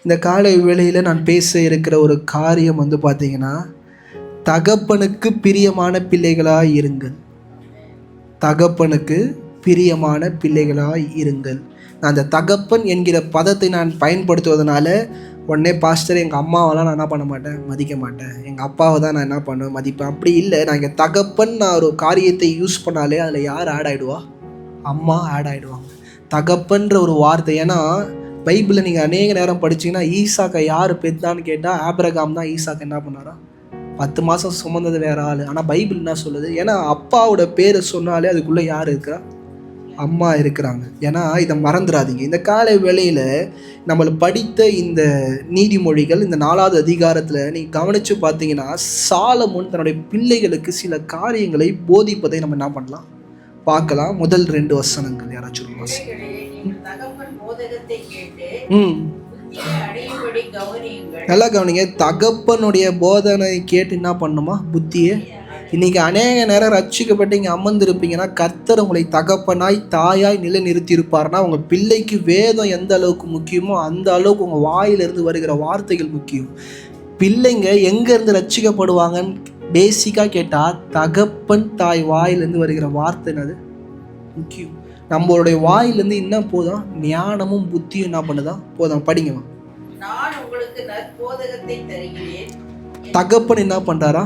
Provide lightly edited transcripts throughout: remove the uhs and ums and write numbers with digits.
இந்த காலை வேளையில் நான் பேச இருக்கிற ஒரு காரியம் பார்த்தீங்கன்னா, தகப்பனுக்கு பிரியமான பிள்ளைகளாய் இருங்கள். தகப்பனுக்கு பிரியமான பிள்ளைகளாய் இருங்கள். நான் அந்த தகப்பன் என்கிற பதத்தை நான் பயன்படுத்துவதனால உடனே பாஸ்டர் எங்கள் அம்மாவெல்லாம் நான் என்ன பண்ண மாட்டேன், மதிக்க மாட்டேன், எங்கள் அப்பாவை தான் நான் என்ன பண்ணுவேன், மதிப்பேன். அப்படி இல்லை. நான் இங்கே தகப்பன் நான் ஒரு காரியத்தை யூஸ் பண்ணாலே அதில் யார் ஆட் ஆகிடுவா? அம்மா ஆட் ஆகிடுவாங்க. தகப்பன்ற ஒரு வார்த்தை. ஏன்னா பைபிளில் நீங்கள் அநேக நேரம் படிச்சிங்கன்னா, ஈசாக்கை யார் பெத்தான்னு கேட்டால் ஆபிரகாம் தான் ஈசாக்கை என்ன பண்ணாரா? 10 மாதம் சுமந்தது வேற ஆள். ஆனால் பைபிள் என்ன சொல்லுது? ஏன்னா அப்பாவோட பேரை சொன்னாலே அதுக்குள்ளே யார் இருக்கிறா? அம்மா இருக்கிறாங்க. ஏன்னா இதை மறந்துடாதீங்க. இந்த காலை வேளையில் நம்மளை படித்த இந்த நீதிமொழிகள் இந்த 4வது அதிகாரத்தில் நீங்கள் கவனித்து பார்த்தீங்கன்னா, சாலமோன் தன்னுடைய பிள்ளைகளுக்கு சில காரியங்களை போதிப்பதை நம்ம என்ன பண்ணலாம், பார்க்கலாம். முதல் 2 வசனங்கள் யாராச்சும் நல்லா கவனிங்க. தகப்பனுடைய போதனை கேட்டு என்ன பண்ணுமா? புத்தியை. இன்னைக்கு அநேக நேரம் ரட்சிக்கப்பட்டு இங்கே அமர்ந்திருப்பீங்கன்னா, கர்த்தர் உங்களை தகப்பனாய் தாயாய் நிலைநிறுத்தி இருப்பார்னா, உங்கள் பிள்ளைக்கு வேதம் எந்த அளவுக்கு முக்கியமோ அந்த அளவுக்கு உங்கள் வாயிலிருந்து வருகிற வார்த்தைகள் முக்கியம். பிள்ளைங்க எங்கேருந்து ரட்சிக்கப்படுவாங்கன்னு பேசிக்காக கேட்டால், தகப்பன் தாய் வாயிலிருந்து வருகிற வார்த்தை அது முக்கியம். நம்மளுடைய வாயிலிருந்து என்ன போதும்? ஞானமும் புத்தியும் என்ன பண்ணுதான் போதும். படிங்கம்மா. தகப்பன் என்ன பண்றாரா?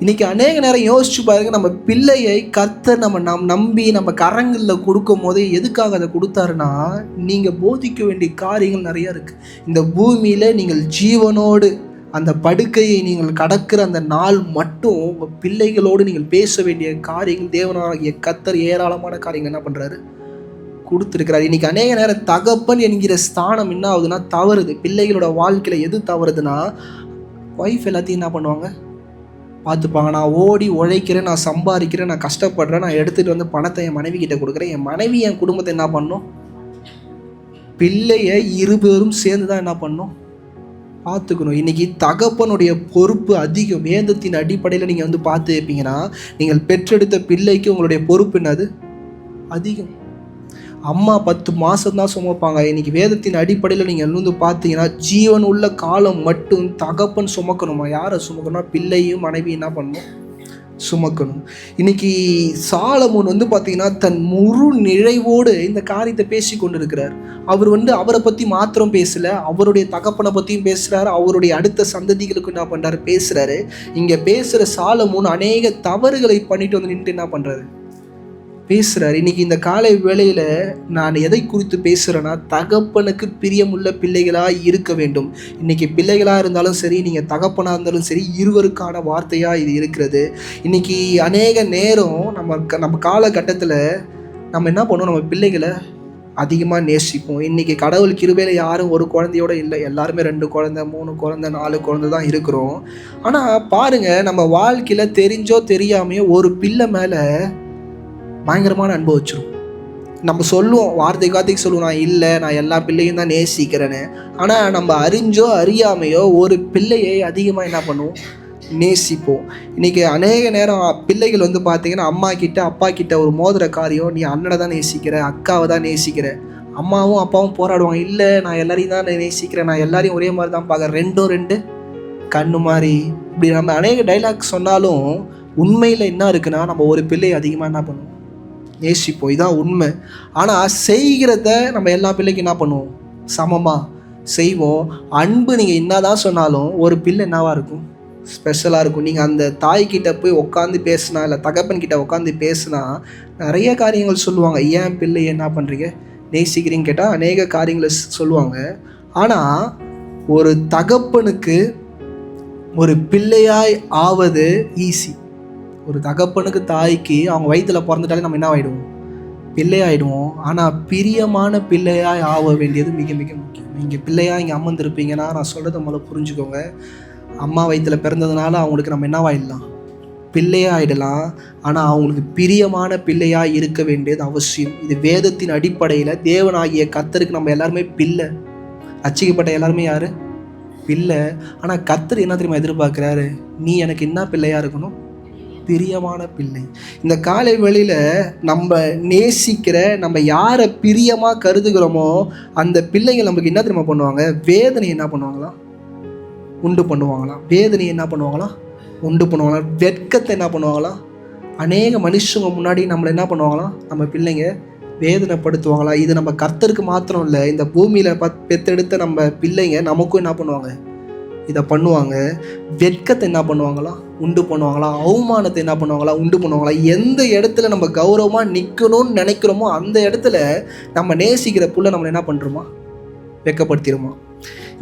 இன்னைக்கு அநேக நேரம் யோசிச்சு பாருங்க, நம்ம பிள்ளையை கர்த்தர் நம்ம நம்பி நம்ம கரங்களில் கொடுக்கும் போதே எதுக்காக அதை கொடுத்தாருன்னா, நீங்கள் போதிக்க வேண்டிய காரியங்கள் நிறைய இருக்குது. இந்த பூமியில் நீங்கள் ஜீவனோடு அந்த படுக்கையை நீங்கள் கடக்கிற அந்த நாள் மட்டும் உங்கள் பிள்ளைகளோடு நீங்கள் பேச வேண்டிய காரியங்கள் தேவனாகிய கர்த்தர் ஏராளமான காரியங்கள் என்ன பண்ணுறாரு, கொடுத்துருக்கிறார். இன்றைக்கி அநேக நேரம் தகப்பன் என்கிற ஸ்தானம் என்ன ஆகுதுன்னா தவறுது. பிள்ளைகளோட வாழ்க்கையில் எது தவறுதுன்னா, ஒய்ஃப் எல்லாத்தையும் என்ன பண்ணுவாங்க, பார்த்துப்பாங்க. நான் ஓடி உழைக்கிறேன், நான் சம்பாதிக்கிறேன், நான் கஷ்டப்படுறேன், நான் எடுத்துகிட்டு வந்து பணத்தை என் மனைவி கிட்ட கொடுக்குறேன். என் மனைவி என் குடும்பத்தை என்ன பண்ணும்? பிள்ளையை இருவரும் சேர்ந்து தான் என்ன பண்ணும்? பார்த்துக்கணும். இன்றைக்கி தகப்பனுடைய பொறுப்பு அதிகம். வேதத்தின் அடிப்படையில் நீங்கள் பார்த்து இருப்பீங்கன்னா, நீங்கள் பெற்றெடுத்த பிள்ளைக்கு உங்களுடைய பொறுப்பு என்னது? அதிகம். அம்மா 10 மாதம் தான் சுமப்பாங்க. இன்றைக்கி வேதத்தின் அடிப்படையில் நீங்கள் பார்த்தீங்கன்னா, ஜீவன் உள்ள காலம் மட்டும் தகப்பன் சுமக்கணுமா? யாரை சுமக்கணும்னா, பிள்ளையும் மனைவி என்ன பண்ணணும்? சுமக்கணும். இன்றைக்கி சாலமோன் பார்த்தீங்கன்னா, தன் முழு நிறைவோடு இந்த காரியத்தை பேசி கொண்டு இருக்கிறார். அவர் அவரை பற்றி மாத்திரம் பேசலை, அவருடைய தகப்பனை பற்றியும் பேசுகிறாரு, அவருடைய அடுத்த சந்ததிகளுக்கு என்ன பண்ணுறாரு, பேசுகிறாரு. இங்கே பேசுகிற சாலமோன் அநேக தவறுகளை பண்ணிட்டு நின்று என்ன பண்ணுறாரு, பேசுகிறார். இன்றைக்கி இந்த காலை வேளையில் நான் எதை குறித்து பேசுகிறேன்னா, தகப்பனுக்கு பிரியமுள்ள பிள்ளைகளாக இருக்க வேண்டும். இன்றைக்கி பிள்ளைகளாக இருந்தாலும் சரி, நீங்கள் தகப்பனாக இருந்தாலும் சரி, இருவருக்கான வார்த்தையாக இது இருக்கிறது. இன்றைக்கி அநேக நேரம் நம்ம காலகட்டத்தில் நம்ம என்ன பண்ணுவோம், நம்ம பிள்ளைகளை அதிகமாக நேசிப்போம். இன்றைக்கி கடவுள் கிருபையில் யாரும் ஒரு குழந்தையோடு இல்லை, எல்லாருமே 2 குழந்தை 3 குழந்தை 4 குழந்தை தான் இருக்கிறோம். ஆனால் பாருங்கள், நம்ம வாழ்க்கையில் தெரிஞ்சோ தெரியாமையோ ஒரு பிள்ளை மேலே பயங்கரமான அன்பு வச்சிரும். நம்ம சொல்லுவோம், வார்த்தைக்கு சொல்லுவோம், நான் இல்லை, நான் எல்லா பிள்ளையும் தான் நேசிக்கிறேன்னு. ஆனால் நம்ம அறிஞ்சோ அறியாமையோ ஒரு பிள்ளையை அதிகமாக என்ன பண்ணுவோம், நேசிப்போம். இன்றைக்கி அநேக நேரம் பிள்ளைகள் பார்த்தீங்கன்னா, அம்மா கிட்ட அப்பா கிட்ட ஒரு மோதிர காரியம், நீ அண்ணனை தான் நேசிக்கிற, அக்காவை தான் நேசிக்கிற. அம்மாவும் அப்பாவும் போராடுவாங்க, இல்லை நான் எல்லாரையும் தான் நேசிக்கிறேன், நான் எல்லாரையும் ஒரே மாதிரி தான் பார்க்குறேன், 2 கண்ணு மாதிரி. இப்படி நம்ம அநேக டைலாக் சொன்னாலும் உண்மையில் என்ன இருக்குன்னா, நம்ம ஒரு பிள்ளையை அதிகமாக என்ன பண்ணுவோம், நேசிப்போம். இதான் உண்மை. ஆனால் செய்கிறத நம்ம எல்லா பிள்ளைக்கும் என்ன பண்ணுவோம், சமமாக செய்வோம். அன்பு நீங்கள் என்ன தான் சொன்னாலும் ஒரு பிள்ளை என்னவாக இருக்கும், ஸ்பெஷலாக இருக்கும். நீங்கள் அந்த தாய்கிட்ட போய் உட்காந்து பேசுனா, இல்லை தகப்பன் கிட்ட உட்காந்து பேசுனா நிறைய காரியங்கள் சொல்லுவாங்க. ஏன் பிள்ளையை என்ன பண்ணுறீங்க, நேசிக்கிறீங்கன்னு கேட்டால் அநேக காரியங்களை சொல்லுவாங்க. ஆனால் ஒரு தகப்பனுக்கு ஒரு பிள்ளையாய் ஆவது ஈஸி. ஒரு தகப்பனுக்கு தாய்க்கு அவங்க வயிற்றில் பிறந்துட்டாலே நம்ம என்ன ஆகிடுவோம், பிள்ளையாயிடுவோம். ஆனால் பிரியமான பிள்ளையாய் ஆக வேண்டியது மிக மிக முக்கியம். நீங்கள் பிள்ளையாக இங்கே அமர்ந்திருப்பீங்கன்னா, நான் சொல்கிறத முதல்ல புரிஞ்சுக்கோங்க. அம்மா வயிற்றில் பிறந்ததுனால அவங்களுக்கு நம்ம என்னவாயிடலாம், பிள்ளையாயிடலாம். ஆனால் அவங்களுக்கு பிரியமான பிள்ளையாக இருக்க வேண்டியது அவசியம். இது வேதத்தின் அடிப்படையில் தேவனாகிய கர்த்தருக்கு நம்ம எல்லாருமே பிள்ளை. ரட்சிக்கப்பட்ட எல்லாருமே யார், பிள்ளை. ஆனால் கர்த்தர் என்ன தெரியுமா எதிர்பார்க்குறாரு, நீ எனக்கு என்ன பிள்ளையாக இருக்கணும், பிரியமான பிள்ளை. இந்த காலை வேளையில் நம்ம நேசிக்கிற, நம்ம யாரை பிரியமாக கருதுகிறோமோ அந்த பிள்ளைங்க நமக்கு என்ன தெரியுமா பண்ணுவாங்க? வேதனை என்ன பண்ணுவாங்களாம்? உண்டு பண்ணுவாங்களாம். வேதனை என்ன பண்ணுவாங்களாம்? உண்டு பண்ணுவாங்களாம். வெட்கத்தை என்ன பண்ணுவாங்களாம்? அநேக மனுஷங்க முன்னாடி நம்மளை என்ன பண்ணுவாங்களாம்? நம்ம பிள்ளைங்க வேதனைப்படுத்துவாங்களாம். இது நம்ம கர்த்தருக்கு மாத்திரம் இல்லை, இந்த பூமியில் பெத்தெடுத்த நம்ம பிள்ளைங்க நமக்கும் என்ன பண்ணுவாங்க? இதை பண்ணுவாங்க. வெட்கத்தை என்ன பண்ணுவாங்களாம்? உண்டு பண்ணுவாங்களாம். அவமானத்தை என்ன பண்ணுவாங்களாம்? உண்டு பண்ணுவாங்களாம். எந்த இடத்துல நம்ம கௌரவமாக நிற்கணும்னு நினைக்கிறோமோ அந்த இடத்துல நம்ம நேசிக்கிற புள்ள நம்மளை என்ன பண்ணுறோமா? வெட்கப்படுத்திடுமா?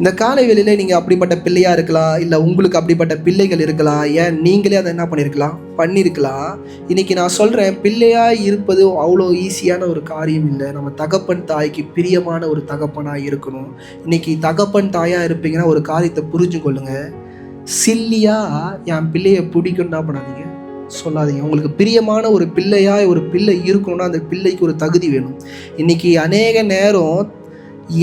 இந்த காலை வேளையில் நீங்கள் அப்படிப்பட்ட பிள்ளையாக இருக்கலாம், இல்லை உங்களுக்கு அப்படிப்பட்ட பிள்ளைகள் இருக்கலாம். ஏன் நீங்களே அதை என்ன பண்ணியிருக்கலாம். இன்றைக்கி நான் சொல்கிறேன், பிள்ளையாக இருப்பது அவ்வளோ ஈஸியான ஒரு காரியம் இல்லை. நம்ம தகப்பன் தாய்க்கு பிரியமான ஒரு தகப்பனாக இருக்கணும். இன்றைக்கி தகப்பன் தாயாக இருப்பீங்கன்னா ஒரு காரியத்தை புரிஞ்சு கொள்ளுங்க. சில்லியாக என் பிள்ளையை பிடிக்கும்னா பண்ணாதீங்க, சொல்லாதீங்க. உங்களுக்கு பிரியமான ஒரு பிள்ளையாக ஒரு பிள்ளை இருக்கணும்னா அந்த பிள்ளைக்கு ஒரு தகுதி வேணும். இன்றைக்கி அநேக நேரம்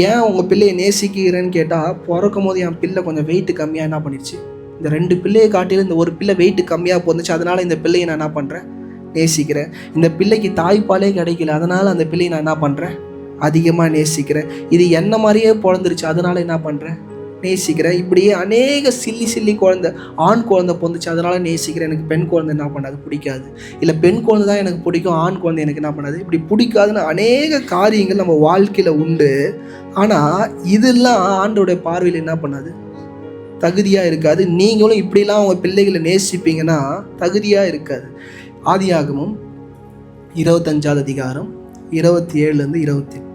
ஏன் உங்கள் பிள்ளையை நேசிக்கிறேன்னு கேட்டால், பிறக்கும் போது என் பிள்ளை கொஞ்சம் வெயிட்டு கம்மியாக என்ன பண்ணிடுச்சு, இந்த 2 பிள்ளையை காட்டிலும் இந்த ஒரு பிள்ளை வெயிட்டு கம்மியாக போந்துச்சு, அதனால் இந்த பிள்ளையை நான் என்ன பண்ணுறேன்? நேசிக்கிறேன். இந்த பிள்ளைக்கு தாய்ப்பாலே கிடைக்கல, அதனால் அந்த பிள்ளையை நான் என்ன பண்ணுறேன்? அதிகமாக நேசிக்கிறேன். இது என்ன மாதிரியே பிறந்துருச்சு, அதனால் என்ன பண்ணுறேன்? நேசிக்கிறேன். இப்படியே அநேக சில்லி குழந்தை, ஆண் குழந்தை பொந்துச்சு, அதனால் நேசிக்கிறேன். எனக்கு பெண் குழந்தை என்ன பண்ணாது? பிடிக்காது. இல்லை பெண் குழந்தை தான் எனக்கு பிடிக்கும், ஆண் குழந்தை எனக்கு என்ன பண்ணாது? இப்படி பிடிக்காதுன்னு அநேக காரியங்கள் நம்ம வாழ்க்கையில் உண்டு. ஆனால் இதெல்லாம் ஆண்டோடைய பார்வையில் என்ன பண்ணாது? தகுதியாக இருக்காது. நீங்களும் இப்படிலாம் உங்கள் பிள்ளைகளை நேசிப்பீங்கன்னா தகுதியாக இருக்காது. ஆதியாகமம் 25ஆவது அதிகாரம் 27 28.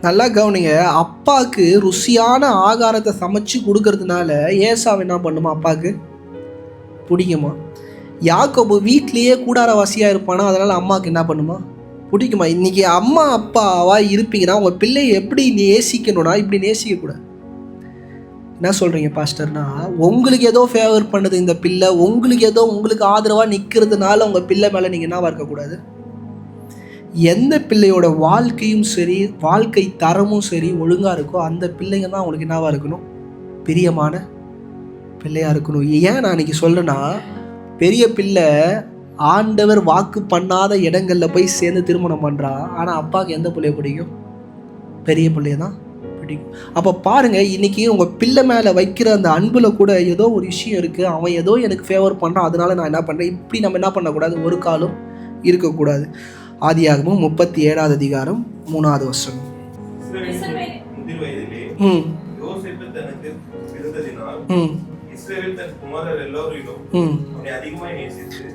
நல்லா கவனிங்க. அப்பாவுக்கு ருசியான ஆகாரத்தை சமைச்சு கொடுக்கறதுனால ஏசாவை என்ன பண்ணுமா? அப்பாவுக்கு பிடிக்குமா? யாக்கோபு வீட்லேயே கூடாரவாசியா இருப்பானா, அதனால அம்மாவுக்கு என்ன பண்ணுமா? பிடிக்குமா? இன்னைக்கு அம்மா அப்பாவா இருப்பீங்கன்னா உங்கள் பிள்ளையை எப்படி நேசிக்கணும்னா இப்படி நேசிக்கக்கூடாது. என்ன சொல்கிறீங்க பாஸ்டர்னா, உங்களுக்கு ஏதோ ஃபேவர் பண்ணுது இந்த பிள்ளை, உங்களுக்கு ஏதோ உங்களுக்கு ஆதரவாக நிற்கிறதுனால உங்கள் பிள்ளை மேலே நீங்கள் என்னவா இருக்கக்கூடாது? எந்த பிள்ளையோட வாழ்க்கையும் சரி, வாழ்க்கை தரமும் சரி ஒழுங்காக இருக்கோ அந்த பிள்ளைங்க தான் அவங்களுக்கு என்னவா இருக்கணும்? பிரியமான பிள்ளையாக இருக்கணும். ஏன் நான் இன்னைக்கு சொல்கிறேன்னா, பெரிய பிள்ளை ஆண்டவர் வாக்கு பண்ணாத இடங்களில் போய் சேர்ந்து திருமணம் பண்ணுறா. ஆனால் அப்பாவுக்கு எந்த பிள்ளைய பிடிக்கும்? பெரிய பிள்ளைய தான் பிடிக்கும். அப்போ பாருங்கள், இன்றைக்கி உங்கள் பிள்ளை மேலே வைக்கிற அந்த அன்பில் கூட ஏதோ ஒரு விஷயம் இருக்குது. அவன் ஏதோ எனக்கு ஃபேவர் பண்ணுறான், அதனால நான் என்ன பண்ணுறேன்? இப்படி நம்ம என்ன பண்ணக்கூடாது? ஒரு காலம் இருக்கக்கூடாது. ஆதியாகமம் 37ஆவது அதிகாரம் 3ஆவது வசனம்.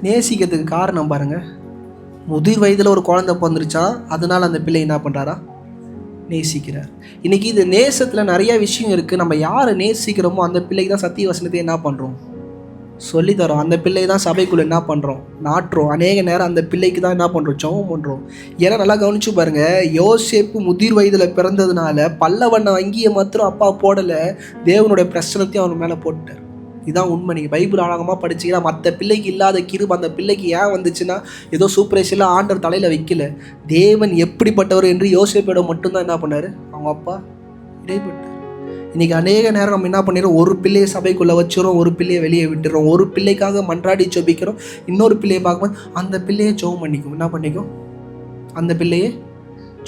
நேசிக்கிறதுக்கு காரணம் பாருங்க, முதிர் வயதில் ஒரு குழந்தை பிறந்துருச்சான், அதனால அந்த பிள்ளை என்ன பண்ணுறாரா? நேசிக்கிறார். இன்னைக்கு இது நேசத்தில் நிறைய விஷயம் இருக்குது. நம்ம யாரை நேசிக்கிறோமோ அந்த பிள்ளைக்கு தான் சத்திய வசனத்தை என்ன பண்ணுறோம்? சொல்லித்தரோம். அந்த பிள்ளை தான் சபைக்குள்ளே என்ன பண்ணுறோம்? நாட்டுறோம். அநேக நேரம் அந்த பிள்ளைக்கு தான் என்ன பண்ணுறோம்? ஜெபம் பண்ணுறோம். ஏன்னா நல்லா கவனிச்சு பாருங்கள், யோசேப்பு முதிர் வயதில் பிறந்ததுனால பல்லவண்ண அங்கியை மாத்திரம் அப்பா போடலை, தேவனுடைய பிரச்சனத்தையும் அவன் மேலே போட்டார். இதுதான் உண்மை. நீங்கள் பைபிள் ஆழகமாக படிச்சிங்கன்னா மற்ற பிள்ளைக்கு இல்லாத கிருபை அந்த பிள்ளைக்கு ஏன் வந்துச்சுன்னா, ஏதோ சூப்பரேஷனில் ஆண்டர் தலையில் வைக்கல. தேவன் எப்படிப்பட்டவர் என்று யோசேப்போட மட்டும்தான் என்ன பண்ணார்? அவங்க அப்பா இடைப்பட்டார். இன்றைக்கி அநேக நேரம் நம்ம என்ன பண்ணிடுறோம்? ஒரு பிள்ளையை சபைக்குள்ளே வச்சுறோம், ஒரு பிள்ளையை வெளியே விட்டுறோம். ஒரு பிள்ளைக்காக மன்றாடி ஜெபிக்கிறோம், இன்னொரு பிள்ளையை பார்க்கும்போது அந்த பிள்ளையை ஜெபம் பண்ணிக்கும். என்ன பண்ணிக்கும்? அந்த பிள்ளையை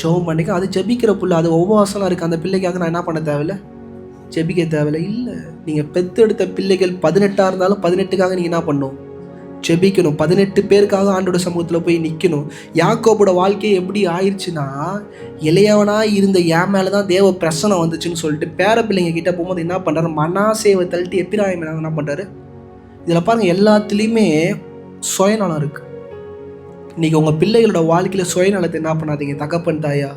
ஜெபம் பண்ணிக்கும். அது ஜெபிக்கிற பிள்ளை, அது உபவாசம்லாம் இருக்குது. அந்த பிள்ளைக்காக நான் என்ன பண்ண தேவையில்லை? ஜெபிக்க தேவையில்லை. இல்லை, நீங்கள் பெற்றெடுத்த பிள்ளைகள் 18 இருந்தாலும் 18க்காக நீங்கள் என்ன பண்ணணும்? ஜெபிக்கணும். 18 பேருக்காக ஆண்டோட சமூகத்தில் போய் நிற்கணும். யாக்கோபோட வாழ்க்கையை எப்படி ஆயிடுச்சுன்னா, இளையவனாக இருந்த என் மேலே தான் தேவ பிரசனம் வந்துச்சுன்னு சொல்லிட்டு பேர பிள்ளைங்க கிட்டே போகும்போது என்ன பண்ணுறாரு? மனாசேவை தள்ளிட்டு எப்பிராயிம் என்ன பண்ணுறாரு? இதில் பாருங்கள், எல்லாத்துலேயுமே சுயநலம் இருக்குது. இன்றைக்கி உங்கள் பிள்ளைகளோட வாழ்க்கையில் சுயநலத்தை என்ன பண்ணாதீங்க? தகப்பன் தாயா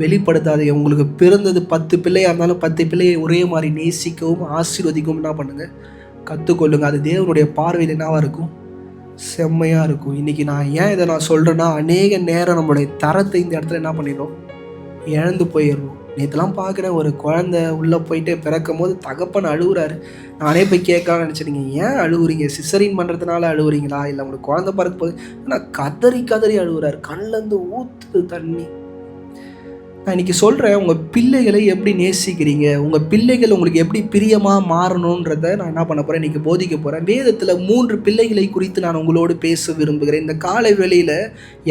வெளிப்படுத்தாதீங்க. உங்களுக்கு பிறந்தது 10 பிள்ளையாக இருந்தாலும் 10 பிள்ளையை ஒரே மாதிரி நேசிக்கவும் ஆசீர்வதிக்கவும் என்ன பண்ணுங்கள்? கற்றுக்கொள்ளுங்க. அது தேவனுடைய பார்வையில் என்னவாக இருக்கும்? செம்மையாக இருக்கும். இன்றைக்கி நான் ஏன் இதை நான் சொல்கிறேன்னா, அநேக நேரம் நம்மளுடைய தரத்தை இந்த இடத்துல என்ன பண்ணிடுறோம்? இழந்து போயிடுறோம். நேற்றுலாம் பார்க்குறேன், ஒரு குழந்தை உள்ளே போயிட்டு பிறக்கும் போது தகப்பன் அழுகுறாரு. நானே போய் கேட்கலான்னு நினச்சிருங்க, ஏன் அழுகுறீங்க? சிசரின் பண்ணுறதுனால அழுகுறீங்களா, இல்லை உங்களுக்கு குழந்தை பிறக்க போது? ஆனால் கதறி கதறி அழுகுறாரு, கண்ணிலேருந்து ஊற்றுது தண்ணி. நான் இன்றைக்கி சொல்கிறேன், உங்கள் பிள்ளைகளை எப்படி நேசிக்கிறீங்க, உங்கள் பிள்ளைகள் உங்களுக்கு எப்படி பிரியமாக மாறணுன்றதை நான் என்ன பண்ண போகிறேன், இன்றைக்கி போதிக்க போகிறேன். வேதத்தில் 3 பிள்ளைகளை குறித்து நான் உங்களோடு பேச விரும்புகிறேன். இந்த காலை வேளையில்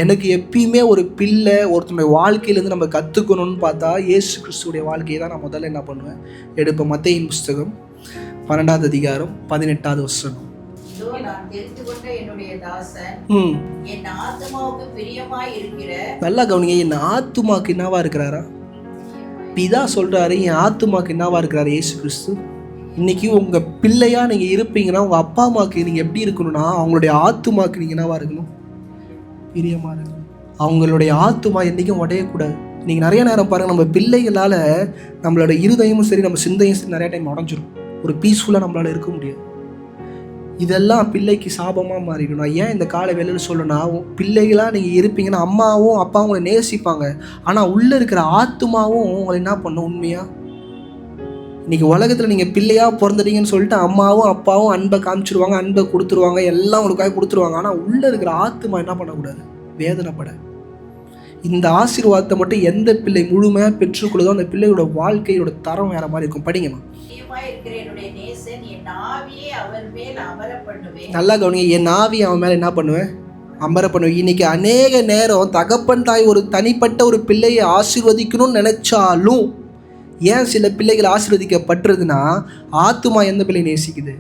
எனக்கு எப்பயுமே ஒரு பிள்ளை ஒருத்தனுடைய வாழ்க்கையிலேருந்து நம்ம கற்றுக்கணும்னு பார்த்தா இயேசு கிறிஸ்துடைய வாழ்க்கையை தான் நான் முதல்ல என்ன பண்ணுவேன், எடுப்பேன். மத்தேயின் புஸ்தகம் 12வது அதிகாரம் 18வது வசனம். நல்லா கவனிங்க, என் ஆத்துமாக்கு என்னவா இருக்கிறாரா? பிதா சொல்றாரு, என் ஆத்துமாக்கு என்னவா இருக்கிறாரு இயேசு கிறிஸ்து. இன்னைக்கு உங்க பிள்ளையா நீங்க இருப்பீங்கன்னா, உங்க அப்பா அம்மாக்கு நீங்க எப்படி இருக்கணும்னா, அவங்களுடைய ஆத்துமாக்கு நீங்க என்னவா இருக்கணும், பிரியமா இருக்கணும். அவங்களுடைய ஆத்துமா என்னைக்கும் உடையக்கூடாது. நீங்க நிறைய நேரம் பாருங்க, நம்ம பிள்ளைகளால நம்மளோட இருதயமும் சரி, நம்ம சிந்தையும் சரி நிறைய டைம் உடஞ்சிரும். ஒரு பீஸ்ஃபுல்லா நம்மளால இருக்க முடியாது. இதெல்லாம் பிள்ளைக்கு சாபமாக மாறிடும். நான் ஏன் இந்த காலை வேலையில் சொல்லணும்னா, பிள்ளைகளாக நீங்கள் இருப்பீங்கன்னா அம்மாவும் அப்பாவும் உங்களை நேசிப்பாங்க, ஆனால் உள்ளே இருக்கிற ஆத்துமாவும் உங்களை என்ன பண்ணும் உண்மையாக. இன்றைக்கி உலகத்தில் நீங்கள் பிள்ளையாக பிறந்துட்டீங்கன்னு சொல்லிட்டு அம்மாவும் அப்பாவும் அன்பை காமிச்சிருவாங்க, அன்பை கொடுத்துருவாங்க, எல்லாம் உங்களுக்காக கொடுத்துருவாங்க. ஆனால் உள்ளே இருக்கிற ஆத்துமா என்ன பண்ணக்கூடாது, வேதனைப்பட. இந்த ஆசீர்வாதத்தை மட்டும் எந்த பிள்ளை முழுமையாக பெற்றுக்கொள்ளுதோ அந்த பிள்ளையோட வாழ்க்கையோட தரம் வேற மாதிரி இருக்கும். படிங்கம்மா. நல்லா கவனிங்க, என் ஆவி அவன் மேல என்ன பண்ணுவேன், அமர பண்ணுவேன். இன்னைக்கு அநேக நேரம் தகப்பன் தாய் ஒரு தனிப்பட்ட ஒரு பிள்ளையை ஆசீர்வதிக்கணும்னு நினைச்சாலும் ஏன் சில பிள்ளைகள் ஆசீர்வதிக்கப்பட்டுறதுன்னா, ஆத்துமா எந்த பிள்ளை நேசிக்குது.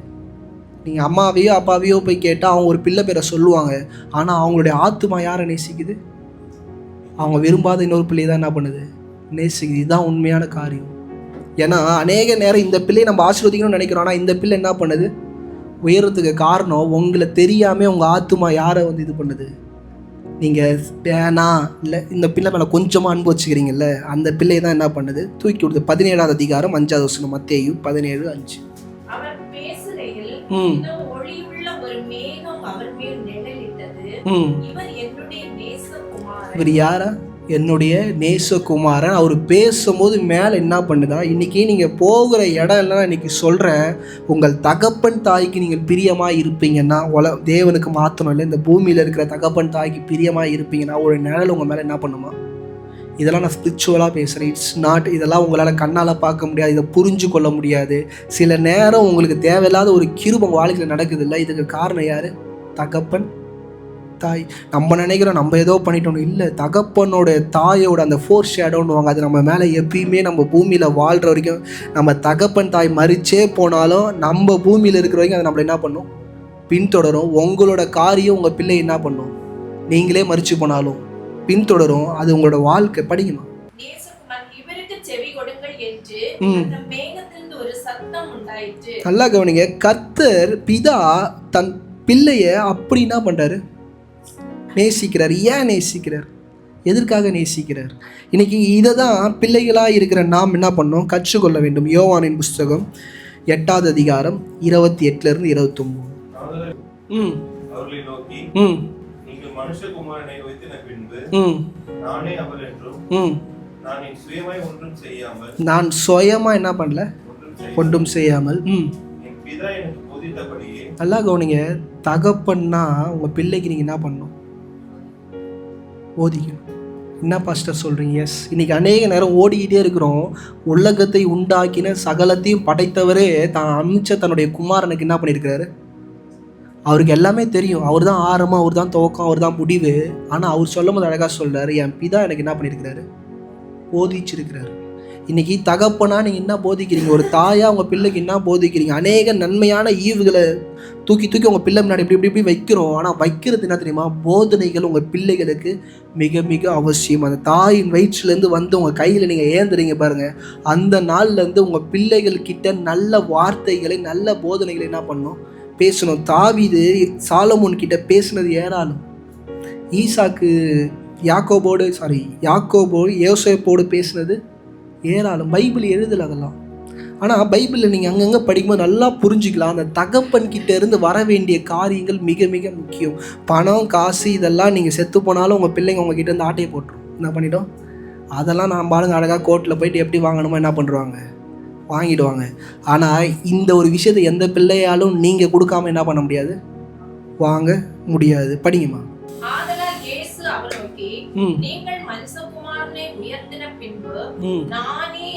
நீங்கள் அம்மாவையோ அப்பாவையோ போய் கேட்டால் அவங்க ஒரு பிள்ளை பேரை சொல்லுவாங்க, ஆனால் அவங்களுடைய ஆத்துமா யாரை நேசிக்குது, அவங்க விரும்பாத இன்னொரு பிள்ளை தான் என்ன பண்ணுது, நேசிக்குது. இதுதான் உண்மையான காரியம். ஏன்னா அநேக நேரம் இந்த பிள்ளையை நம்ம ஆசீர்வதிக்கணும்னு நினைக்கிறோம், ஆனால் இந்த பிள்ளை என்ன பண்ணுது, உயரத்துக்கு காரணம் உங்களை தெரியாமல் உங்கள் ஆத்துமா யாரை இது பண்ணுது, நீங்கள் வேணா இல்லை இந்த பிள்ளை மேலே கொஞ்சமாக அன்பு வச்சுக்கிறீங்கல்ல, அந்த பிள்ளை தான் என்ன பண்ணுது, தூக்கி விடுது. 17வது அதிகாரம் 5வது வசனம், மத்தேயு 17:5. இவர் யாரா, என்னுடைய நேசகுமாரன். அவர் பேசும்போது மேலே என்ன பண்ணுதா, இன்றைக்கி நீங்கள் போகிற இடம் எல்லாம் இன்றைக்கி சொல்கிறேன், உங்கள் தகப்பன் தாய்க்கு நீங்கள் பிரியமாக இருப்பீங்கன்னா, தேவனுக்கு மாற்றணும் இல்லை, இந்த பூமியில் இருக்கிற தகப்பன் தாய்க்கு பிரியமாக இருப்பீங்கன்னா ஒரு நிழல் உங்கள் மேலே என்ன பண்ணுமா. இதெல்லாம் நான் ஸ்பிரிச்சுவலாக பேசுகிறேன். இட்ஸ் நாட், இதெல்லாம் உங்களால் கண்ணால் பார்க்க முடியாது, இதை புரிஞ்சு கொள்ள முடியாது. சில நேரம் உங்களுக்கு தேவையில்லாத ஒரு கிருபை உங்கள் வாழ்க்கையில் நடக்குது இல்லை, இதுக்கு காரணம் யார், தகப்பன் தாய். நம்ம நினைக்கிறோம் நம்ம ஏதோ பண்ணிட்டோம், இல்லை, தகப்பனோட தாயோட அந்த ஃபோர் ஷேடோன்னுவாங்க, அது நம்ம மேலே எப்பயுமே நம்ம பூமியில் வாழ்கிற வரைக்கும், நம்ம தகப்பன் தாய் மறிச்சே போனாலும் நம்ம பூமியில் இருக்கிற வரைக்கும் அது நம்மளை என்ன பண்ணும், பின்தொடரும். உங்களோட காரியம் உங்கள் பிள்ளை என்ன பண்ணும், நீங்களே மறிச்சு போனாலும் பின்தொடரும். அது உங்களோட வாழ்க்கை. படிக்கணும். நல்லா கவனிங்க, கர்த்தர் பிதா தன் பிள்ளைய அப்படி என்ன பண்றாரு, நேசிக்கிறார். ஏன் நேசிக்கிறார், எதற்காக நேசிக்கிறார்? இன்னைக்கு இதை தான் பிள்ளைகளாக இருக்கிற நாம் என்ன பண்ணோம், கற்றுக்கொள்ள வேண்டும். யோவானின் புஸ்தகம் 8வது அதிகாரம் 28லிருந்து 29. நான் சுயமா என்ன பண்ணல, ஒன்றும் செய்யாமல். நல்லா கவனிங்க, தகப்பன்னா உங்க பிள்ளைக்கு நீங்க என்ன பண்ணணும், போதிக்கணும். என்ன பாஸ்டர் சொல்கிறீங்க? எஸ், இன்றைக்கி அநேக நேரம் ஓடிக்கிட்டே இருக்கிறோம். உலகத்தை உண்டாக்கின சகலத்தையும் படைத்தவரே தான் அமிச்ச தன்னுடைய குமாரனுக்கு என்ன பண்ணியிருக்கிறாரு, அவருக்கு எல்லாமே தெரியும். அவர் தான் ஆரம்பம், அவர் தான் துவக்கம், அவர் தான் முடிவு. ஆனால் அவர் சொல்லும் போது அழகாக சொல்கிறாரு, என் பிதா எனக்கு என்ன பண்ணியிருக்கிறாரு, போதிச்சிருக்கிறாரு. இன்றைக்கி தகப்பனா நீங்கள் என்ன போதிக்கிறீங்க, ஒரு தாயாக உங்கள் பிள்ளைக்கு என்ன போதிக்கிறீங்க? அநேக நன்மையான ஈவுகளை தூக்கி தூக்கி உங்கள் பிள்ளை முன்னாடி இப்படி இப்படி வைக்கிறோம். ஆனால் வைக்கிறது என்ன தெரியுமா, போதனைகள் உங்கள் பிள்ளைகளுக்கு மிக மிக அவசியம். அந்த தாயின் வயிற்றுலேருந்து வந்து உங்கள் கையில் நீங்கள் ஏந்துறீங்க பாருங்கள், அந்த நாள்லேருந்து உங்கள் பிள்ளைகள் கிட்ட நல்ல வார்த்தைகளை, நல்ல போதனைகளை என்ன பண்ணணும், பேசணும். தாவீது சாலமோன் கிட்ட பேசினது ஏராளம். ஈசாக்கு யாக்கோபோடு யோசேப்போடு பேசினது ஏராளம். பைபிள் எழுதலை அதெல்லாம். ஆனால் பைபிளில் நீங்கள் அங்கங்கே படிக்கும்போது நல்லா புரிஞ்சுக்கலாம், அந்த தகப்பன் கிட்ட இருந்து வர வேண்டிய காரியங்கள் மிக மிக முக்கியம். பணம் காசு இதெல்லாம் நீங்கள் செத்து போனாலும் உங்கள் பிள்ளைங்க உங்ககிட்ட இருந்து ஆட்டையை போட்டுரும். என்ன பண்ணிட்டோம், அதெல்லாம் நம்ம ஆளுங்க அழகாக கோர்ட்டில் போயிட்டு எப்படி வாங்கணுமோ என்ன பண்ணுறாங்க, வாங்கிடுவாங்க. ஆனால் இந்த ஒரு விஷயத்தை எந்த பிள்ளையாலும் நீங்கள் கொடுக்காம என்ன பண்ண முடியாது, வாங்க முடியாது. படிங்கம்மா. ஆதலால் இயேசு அவர் நோக்கி, நீங்கள் மனுஷகுமாரனை உயர்த்தின பின்பு நானே